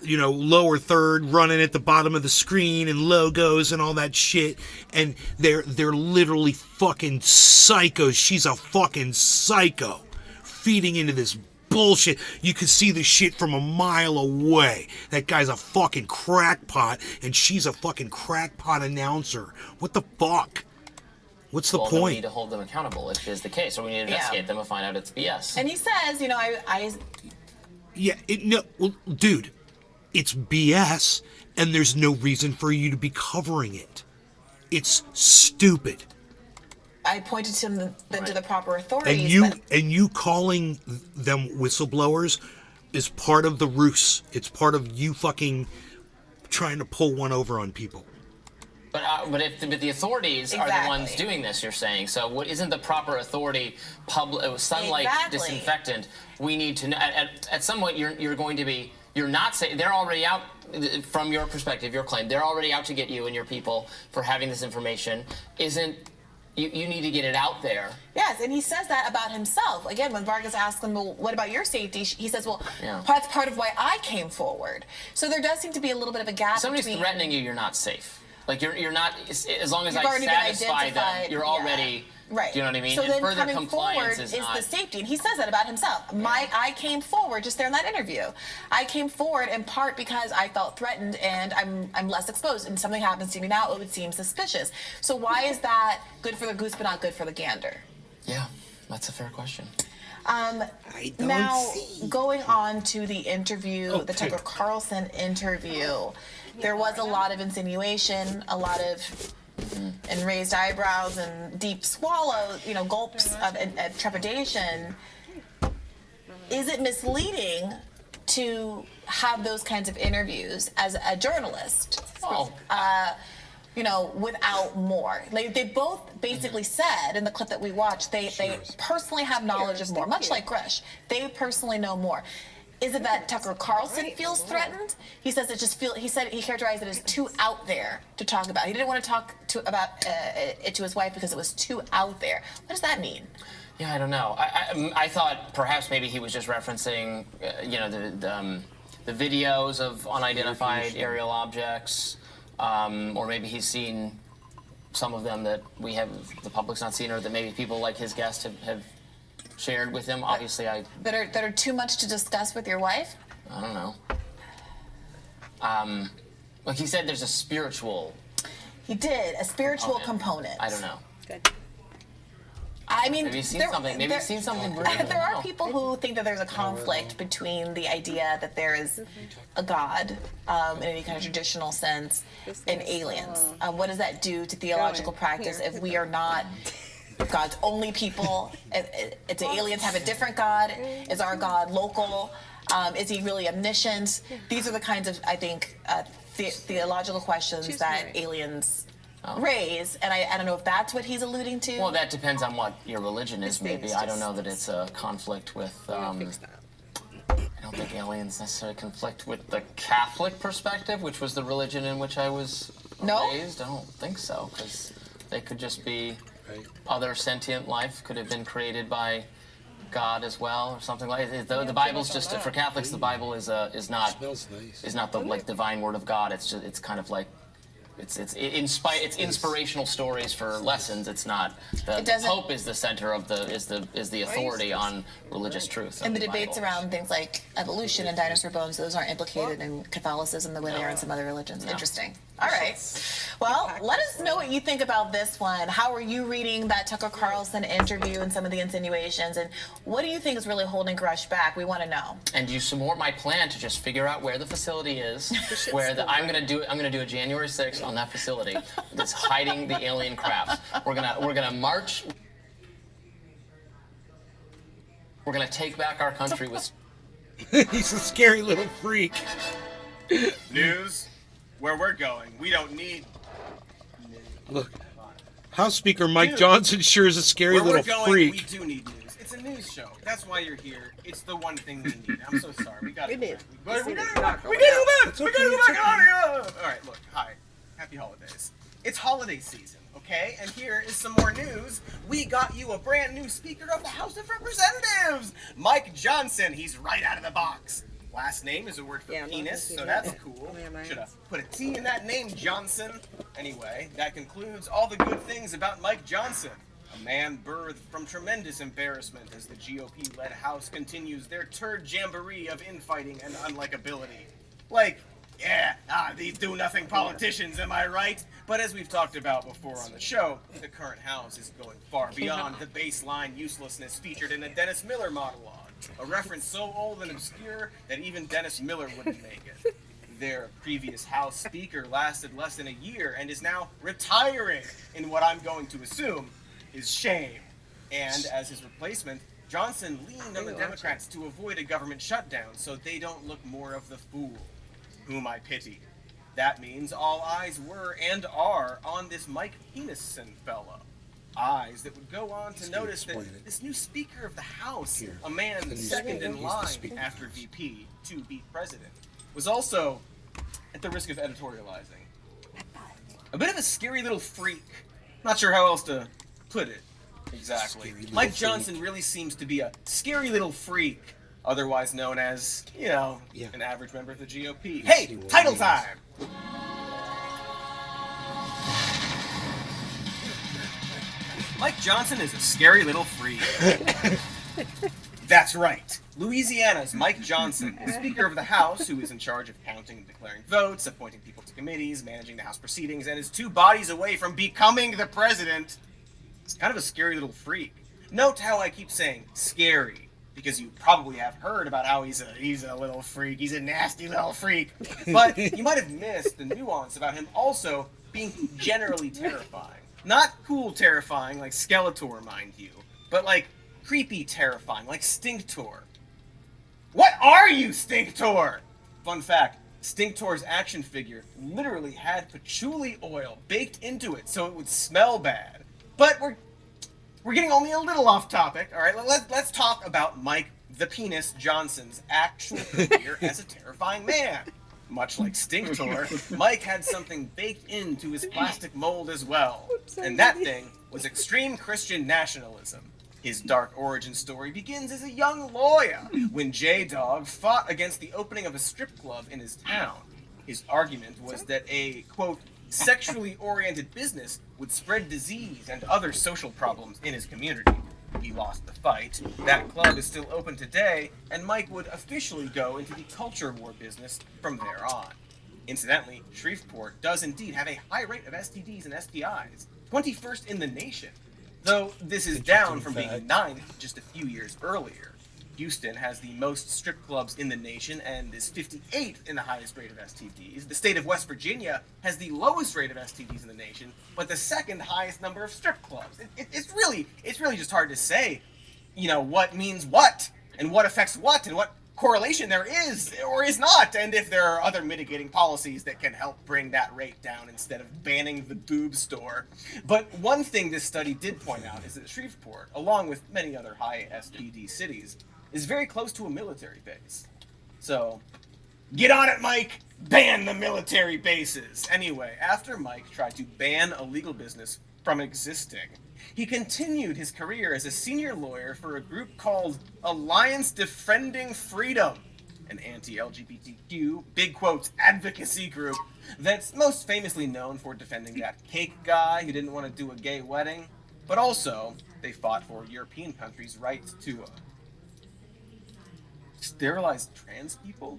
lower third running at the bottom of the screen and logos and all that shit, and they're literally fucking psychos. She's a fucking psycho feeding into this bullshit. You can see the shit from a mile away. That guy's a fucking crackpot, and she's a fucking crackpot announcer. What the fuck? What's the Then we point? need to hold them accountable if it is the case, or we need to investigate them and find out it's BS. And he says, Well, dude, it's BS, and there's no reason for you to be covering it. It's stupid. I pointed to them to the proper authorities. And you calling them whistleblowers is part of the ruse. It's part of you fucking trying to pull one over on people. But the authorities are the ones doing this, you're saying. So what isn't the proper authority? Sunlight disinfectant. We need to know. At some point, you're going to be. You're not saying they're already out. From your perspective, your claim, they're already out to get you and your people for having this information. You need to get it out there. Yes, and he says that about himself. Again, when Vargas asks him, well, what about your safety? He says, well, that's part of why I came forward. So there does seem to be a little bit of a gap. Somebody's threatening you, you're not safe. Like, you're not, as long as I satisfy them, you're already, right. Do you know what I mean? So and then further coming compliance forward is not, the safety, and he says that about himself. I came forward just there in that interview. I came forward in part because I felt threatened and I'm less exposed, and something happens to me now, it would seem suspicious. So why is that good for the goose but not good for the gander? Yeah, that's a fair question. Going on to the interview, the Tucker Carlson interview, there was a lot of insinuation, a lot of and raised eyebrows and deep swallows, gulps of trepidation. Is it misleading to have those kinds of interviews as a journalist? Without more. They both basically said in the clip that we watched, they personally have knowledge of more, much like Grush. They personally know more. Is it that Tucker Carlson feels threatened? He says he said he characterized it as too out there to talk about. He didn't want to talk about it to his wife because it was too out there. What does that mean? Yeah, I don't know. I thought perhaps maybe he was just referencing, the videos of unidentified aerial objects. Or maybe he's seen some of them that the public's not seen, or that maybe people like his guest have shared with him. Obviously, that are too much to discuss with your wife. I don't know. Like he said, there's a spiritual. He did a spiritual component. I don't know. Good. I mean, maybe he's seen something. Maybe he's seen something. There are people who think that there's a conflict between the idea that there is a God, in any kind of traditional sense, and aliens. What does that do to theological practice if we are not God's only people? If aliens have a different God, is our God local? Is he really omniscient? These are the kinds of, I think, theological questions that aliens raise, and I don't know if that's what he's alluding to. Well, that depends on what your religion is, maybe. I don't know that it's a conflict with I don't think aliens necessarily conflict with the Catholic perspective, which was the religion in which I was raised. I don't think so, because they could just be other sentient life, could have been created by God as well, or something like it. The Bible's just for Catholics. The Bible is not the like divine word of God. It's kind of like it's inspirational stories for lessons. It's not the Pope is the center of the authority on religious truth. And the debates around things like evolution and dinosaur bones, those aren't implicated in Catholicism the way they are in some other religions. Interesting. All right. Well, let us know what you think about this one. How are you reading that Tucker Carlson interview and some of the insinuations? And what do you think is really holding Grush back? We want to know. And you support my plan to just figure out where the facility is, I'm gonna do a January 6th on that facility that's hiding the alien craft. We're gonna march. We're gonna take back our country with. He's a scary little freak. News. Where we're going, we don't need. Look, House Speaker Mike Johnson sure is a scary Where little we're going, freak. We do need news. It's a news show. That's why you're here. It's the one thing we need. I'm so sorry. We gotta go back. We gotta go back. We gotta go back. All right, look. Hi. Happy holidays. It's holiday season, okay? And here is some more news. We got you a brand new Speaker of the House of Representatives, Mike Johnson. He's right out of the box. Last name is a word for penis, so that's cool. Should have put a T in that name, Johnson. Anyway, that concludes all the good things about Mike Johnson. A man birthed from tremendous embarrassment as the GOP-led House continues their turd jamboree of infighting and unlikability. Like, these do-nothing politicians, am I right? But as we've talked about before on the show, the current House is going far beyond the baseline uselessness featured in a Dennis Miller monologue. A reference so old and obscure that even Dennis Miller wouldn't make it. Their previous House Speaker lasted less than a year and is now retiring in what I'm going to assume is shame. And as his replacement, Johnson leaned on the Democrats to avoid a government shutdown so they don't look more of the fool, whom I pity. That means all eyes were and are on this Mike Penison fellow. Eyes that would go on to notice that this new Speaker of the House, a man second in line after VP to be president, was also, at the risk of editorializing, a bit of a scary little freak. Not sure how else to put it exactly. Mike Johnson really seems to be a scary little freak, otherwise known as, an average member of the GOP. Hey, title time! Mike Johnson is a scary little freak. That's right. Louisiana's Mike Johnson is Speaker of the House, who is in charge of counting and declaring votes, appointing people to committees, managing the House proceedings, and is 2 bodies away from becoming the president. It's kind of a scary little freak. Note how I keep saying scary, because you probably have heard about how he's a little freak. He's a nasty little freak. But you might have missed the nuance about him also being generally terrifying. Not cool terrifying like Skeletor, mind you, but like creepy terrifying like Stinktor. What are you, Stinktor? Fun fact, Stinktor's action figure literally had patchouli oil baked into it so it would smell bad. But we're getting only a little off topic, all right? Let's talk about Mike the Penis Johnson's actual career as a terrifying man. Much like Stinktor, Mike had something baked into his plastic mold as well. And that thing was extreme Christian nationalism. His dark origin story begins as a young lawyer when J-Dog fought against the opening of a strip club in his town. His argument was that a, quote, sexually oriented business would spread disease and other social problems in his community. He lost the fight. That club is still open today, and Mike would officially go into the culture war business from there on. Incidentally, Shreveport does indeed have a high rate of STDs and STIs, 21st in the nation, though this is down from being 9th just a few years earlier. Houston has the most strip clubs in the nation and is 58th in the highest rate of STDs. The state of West Virginia has the lowest rate of STDs in the nation, but the second highest number of strip clubs. It's really just hard to say, what means what, and what affects what, and what correlation there is or is not, and if there are other mitigating policies that can help bring that rate down instead of banning the boob store. But one thing this study did point out is that Shreveport, along with many other high STD cities, is very close to a military base. So, get on it, Mike! Ban the military bases! Anyway, after Mike tried to ban illegal business from existing, he continued his career as a senior lawyer for a group called Alliance Defending Freedom, an anti-LGBTQ, big quotes, advocacy group that's most famously known for defending that cake guy who didn't want to do a gay wedding, but also they fought for European countries' right to sterilize trans people.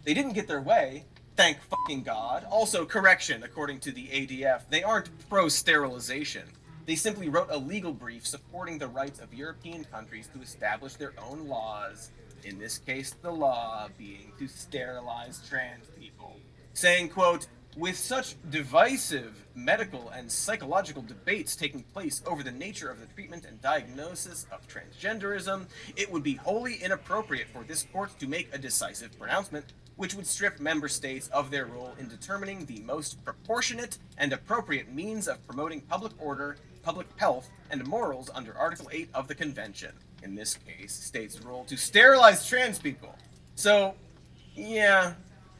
They didn't get their way, thank fucking God. Also, correction, according to the ADF, they aren't pro-sterilization. They simply wrote a legal brief supporting the rights of European countries to establish their own laws, in this case the law being to sterilize trans people. Saying, quote, with such divisive medical and psychological debates taking place over the nature of the treatment and diagnosis of transgenderism, it would be wholly inappropriate for this court to make a decisive pronouncement which would strip member states of their role in determining the most proportionate and appropriate means of promoting public order, public health, and morals under Article 8 of the Convention. In this case, states' role to sterilize trans people. So, yeah,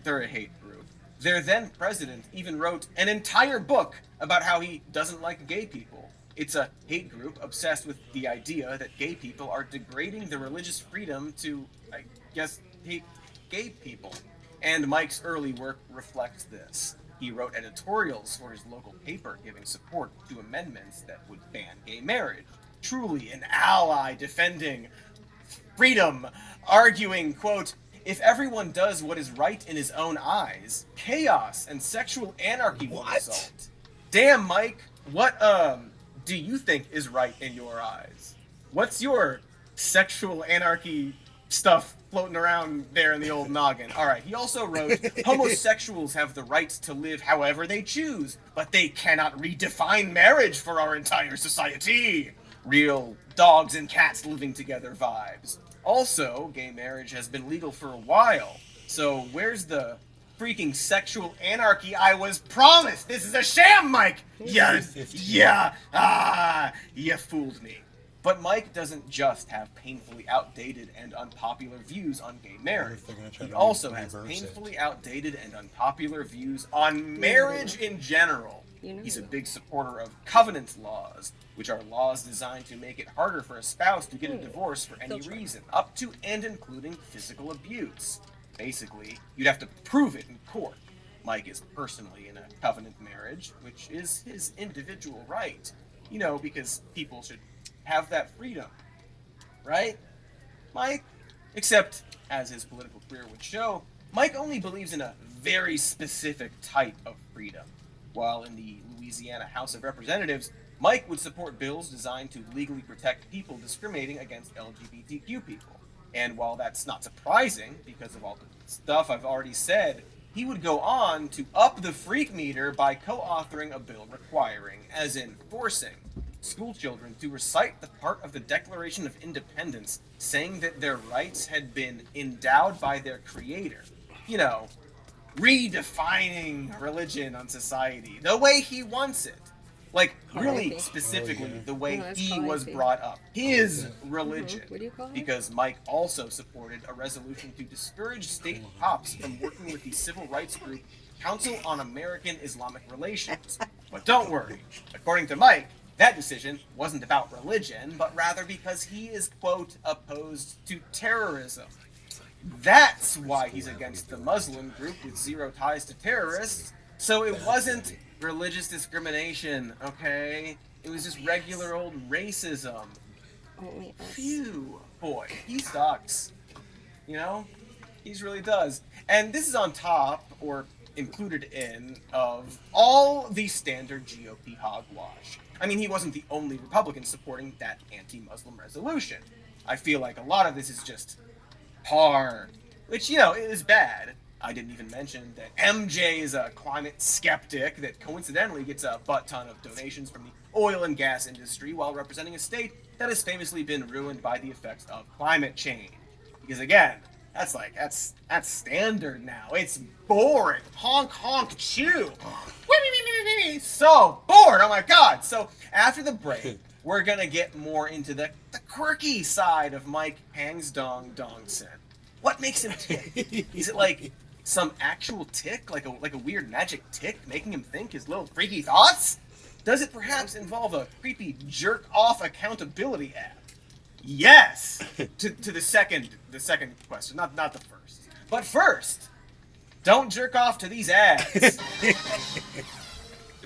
they're a hate group. Their then president even wrote an entire book about how he doesn't like gay people. It's a hate group obsessed with the idea that gay people are degrading the religious freedom to, I guess, hate gay people. And Mike's early work reflects this. He wrote editorials for his local paper giving support to amendments that would ban gay marriage. Truly an ally defending freedom, arguing, quote, if everyone does what is right in his own eyes, chaos and sexual anarchy will result. Damn, Mike, what do you think is right in your eyes? What's your sexual anarchy stuff floating around there in the old noggin? All right, he also wrote, homosexuals have the right to live however they choose, but they cannot redefine marriage for our entire society. Real dogs and cats living together vibes. Also, gay marriage has been legal for a while, so where's the freaking sexual anarchy I was promised? This is a sham, Mike! You fooled me. But Mike doesn't just have painfully outdated and unpopular views on gay marriage. He also has painfully outdated and unpopular views on marriage in general. He's a big supporter of covenant laws, which are laws designed to make it harder for a spouse to get a divorce for any reason, up to and including physical abuse. Basically, you'd have to prove it in court. Mike is personally in a covenant marriage, which is his individual right. You know, because people should have that freedom. Right, Mike? Except, as his political career would show, Mike only believes in a very specific type of freedom. While in the Louisiana House of Representatives, Mike would support bills designed to legally protect people discriminating against LGBTQ people. And while that's not surprising, because of all the stuff I've already said, he would go on to up the freak meter by co-authoring a bill requiring, as in forcing, school children to recite the part of the Declaration of Independence saying that their rights had been endowed by their creator. You know, redefining religion on society the way he wants it. Like, really specifically the way he was brought up. His religion. Because Mike also supported a resolution to discourage state cops from working with the civil rights group Council on American Islamic Relations. But don't worry. According to Mike, that decision wasn't about religion, but rather because he is, quote, opposed to terrorism. That's why he's against the Muslim group with zero ties to terrorists. So it wasn't religious discrimination, okay? It was just regular old racism. Phew. Boy, he sucks. You know? He really does. And this is on top, or included in, of all the standard GOP hogwash. I mean, he wasn't the only Republican supporting that anti-Muslim resolution. I feel like a lot of this is just hard, which, you know, is bad. I didn't even mention that MJ is a climate skeptic that coincidentally gets a butt ton of donations from the oil and gas industry while representing a state that has famously been ruined by the effects of climate change. Because again, that's standard now. It's boring. Honk, honk, chew. So bored. Oh my God. So after the break, we're gonna get more into the quirky side of Mike Hangs Dong Dongson. What makes him tick? Is it like some actual tick, like a weird magic tick, making him think his little freaky thoughts? Does it perhaps involve a creepy jerk-off accountability app? Yes! to the second question, not the first. But first, don't jerk off to these ads.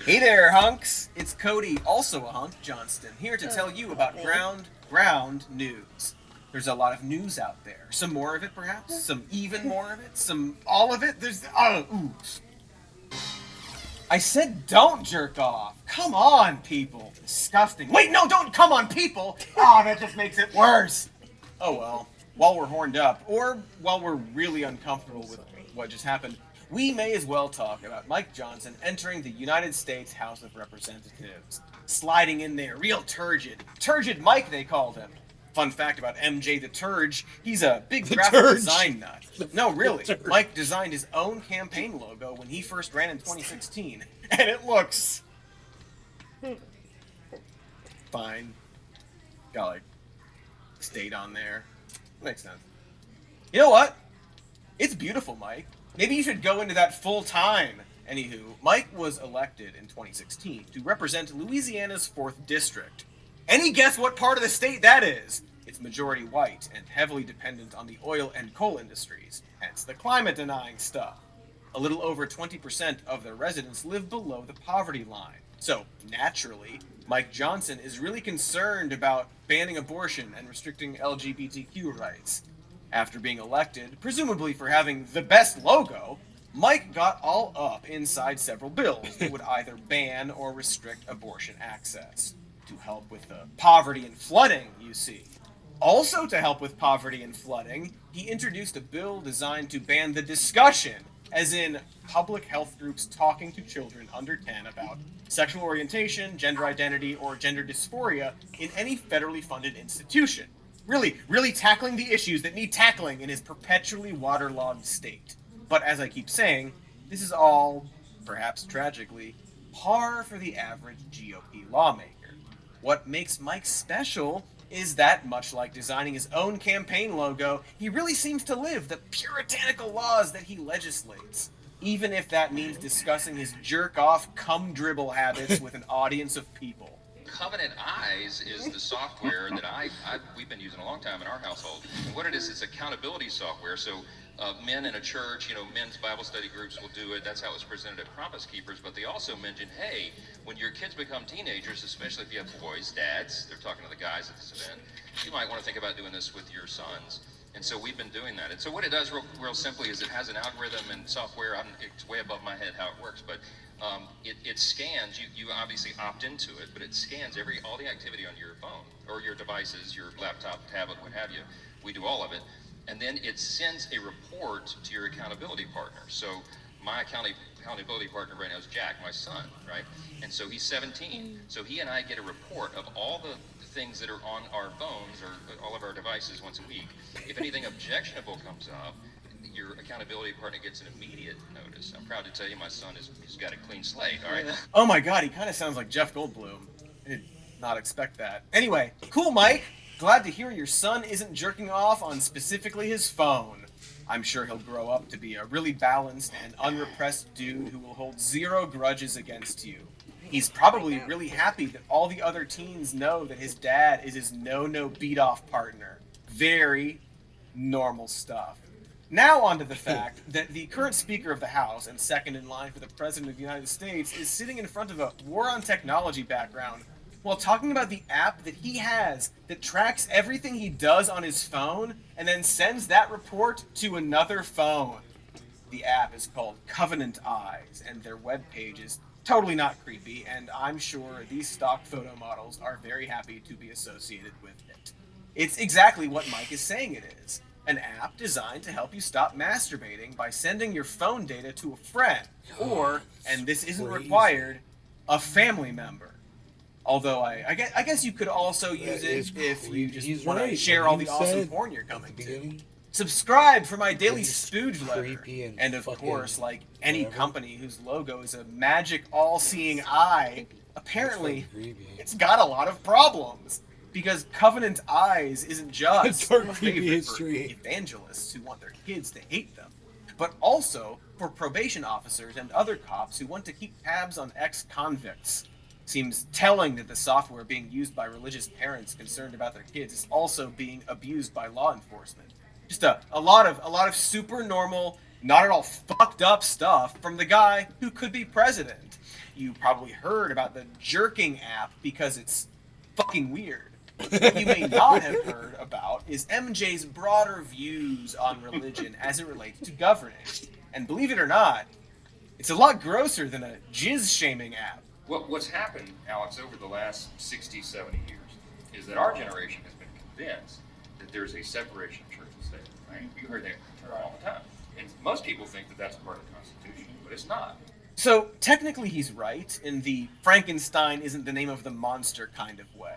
Hey there, hunks. It's Cody, also a hunk, Johnston, here to tell you about ground news. There's a lot of news out there. Some more of it, perhaps? Some even more of it? Some all of it? I said don't jerk off. Come on, people. Disgusting. Wait, no, don't come on, people. Oh, that just makes it worse. Oh, well. While we're horned up, or while we're really uncomfortable with what just happened, we may as well talk about Mike Johnson entering the United States House of Representatives. Sliding in there, real turgid. Turgid Mike, they called him. Fun fact about MJ the Turge, he's a big graphic design nut. No, really. Mike designed his own campaign logo when he first ran in 2016. And it looks... fine. Got, like, state on there. Makes sense. You know what? It's beautiful, Mike. Maybe you should go into that full time. Anywho, Mike was elected in 2016 to represent Louisiana's 4th District. Any guess what part of the state that is? It's majority white and heavily dependent on the oil and coal industries, hence the climate-denying stuff. A little over 20% of their residents live below the poverty line. So, naturally, Mike Johnson is really concerned about banning abortion and restricting LGBTQ rights. After being elected, presumably for having the best logo, Mike got all up inside several bills that would either ban or restrict abortion access. To help with the poverty and flooding, you see. Also to help with poverty and flooding, he introduced a bill designed to ban the discussion, as in public health groups talking to children under 10 about sexual orientation, gender identity, or gender dysphoria in any federally funded institution. Really tackling the issues that need tackling in his perpetually waterlogged state. But as I keep saying, this is all, perhaps tragically, par for the average GOP lawmaker. What makes Mike special is that, much like designing his own campaign logo, he really seems to live the puritanical laws that he legislates, even if that means discussing his jerk-off cum-dribble habits with an audience of people. Covenant Eyes is the software that we've been using a long time in our household. And what it is, it's accountability software. So men in a church, men's Bible study groups will do it. That's how it's presented at Promise Keepers. But they also mention, hey, when your kids become teenagers, especially if you have boys, dads, they're talking to the guys at this event, you might want to think about doing this with your sons. And so we've been doing that. And so what it does real simply is it has an algorithm and software. It's way above my head how it works, but it scans. You obviously opt into it, but it scans all the activity on your phone or your devices, your laptop, tablet, what have you. We do all of it. And then it sends a report to your accountability partner. So my accountability partner right now is Jack, my son, right? And so he's 17. So he and I get a report of all the things that are on our phones or all of our devices once a week. If anything objectionable comes up, your accountability partner gets an immediate notice. I'm proud to tell you my son he's got a clean slate, all right? Oh my god, he kind of sounds like Jeff Goldblum. I did not expect that. Anyway, cool, Mike. Glad to hear your son isn't jerking off on specifically his phone. I'm sure he'll grow up to be a really balanced and unrepressed dude who will hold zero grudges against you. He's probably really happy that all the other teens know that his dad is his no beat-off partner. Very normal stuff. Now on to the fact that the current Speaker of the House and second in line for the President of the United States is sitting in front of a war on technology background while talking about the app that he has that tracks everything he does on his phone and then sends that report to another phone. The app is called Covenant Eyes, and their webpage is totally not creepy, and I'm sure these stock photo models are very happy to be associated with it. It's exactly what Mike is saying it is. An app designed to help you stop masturbating by sending your phone data to a friend, or, and this isn't required, a family member. Although I guess you could also use it if you just want to share all the awesome porn you're coming to. Subscribe for my daily spooge letter. And of course, like any company whose logo is a magic all-seeing eye, apparently it's got a lot of problems. Because Covenant Eyes isn't just Dark a creepy favorite for history. evangelists who want their kids to hate them, but also for probation officers and other cops who want to keep tabs on ex-convicts. Seems telling that the software being used by religious parents concerned about their kids is also being abused by law enforcement. Just a lot of super normal, not at all fucked up stuff from the guy who could be president. You probably heard about the jerking app because it's fucking weird. What you may not have heard about is MJ's broader views on religion as it relates to governing. And believe it or not, it's a lot grosser than a jizz-shaming app. What's happened, Alex, over the last 60, 70 years is that our generation has been convinced that there's a separation of church and state. Right? You heard that term all the time. And most people think that that's part of the Constitution, but it's not. So, technically he's right in the Frankenstein isn't the name of the monster kind of way.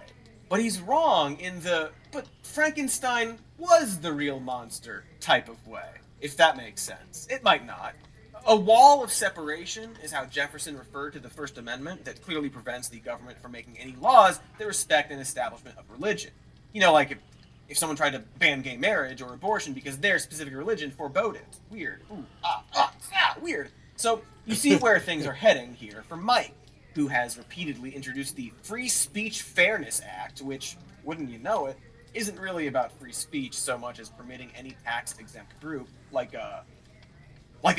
But he's wrong in the, but Frankenstein was the real monster type of way, if that makes sense. It might not. A wall of separation is how Jefferson referred to the First Amendment that clearly prevents the government from making any laws that respect an establishment of religion. You know, like if someone tried to ban gay marriage or abortion because their specific religion forbade it. Weird. Ooh, weird. So you see where things are heading here for Mike, who has repeatedly introduced the Free Speech Fairness Act, which, wouldn't you know it, isn't really about free speech so much as permitting any tax-exempt group, like a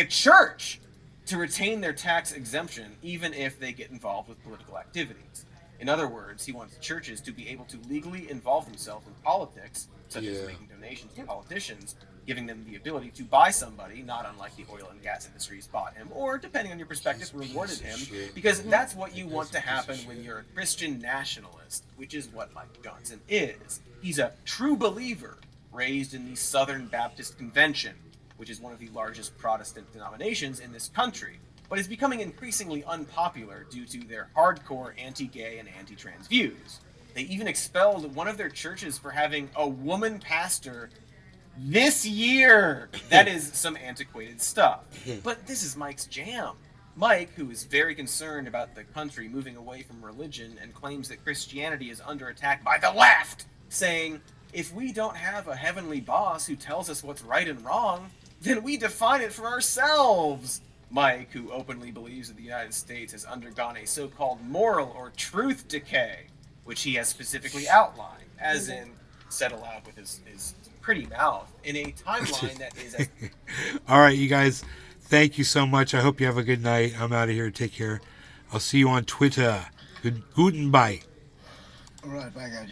church, to retain their tax exemption even if they get involved with political activities. In other words, he wants churches to be able to legally involve themselves in politics, such as making donations to politicians, giving them the ability to buy somebody, not unlike the oil and gas industries bought him, or, depending on your perspective, rewarded him, because that's what you want to happen when you're a Christian nationalist, which is what Mike Johnson is. He's a true believer, raised in the Southern Baptist Convention, which is one of the largest Protestant denominations in this country, but is becoming increasingly unpopular due to their hardcore anti-gay and anti-trans views. They even expelled one of their churches for having a woman pastor this year. That is some antiquated stuff. But this is Mike's jam. Mike, who is very concerned about the country moving away from religion and claims that Christianity is under attack by the left, saying, if we don't have a heavenly boss who tells us what's right and wrong, then we define it for ourselves. Mike, who openly believes that the United States has undergone a so-called moral or truth decay, which he has specifically outlined, as in said aloud with his pretty mouth, in a timeline that is as... All right, you guys, thank you so much. I hope you have a good night. I'm out of here. Take care. I'll see you on Twitter. Guten bye. All right, bye, guys.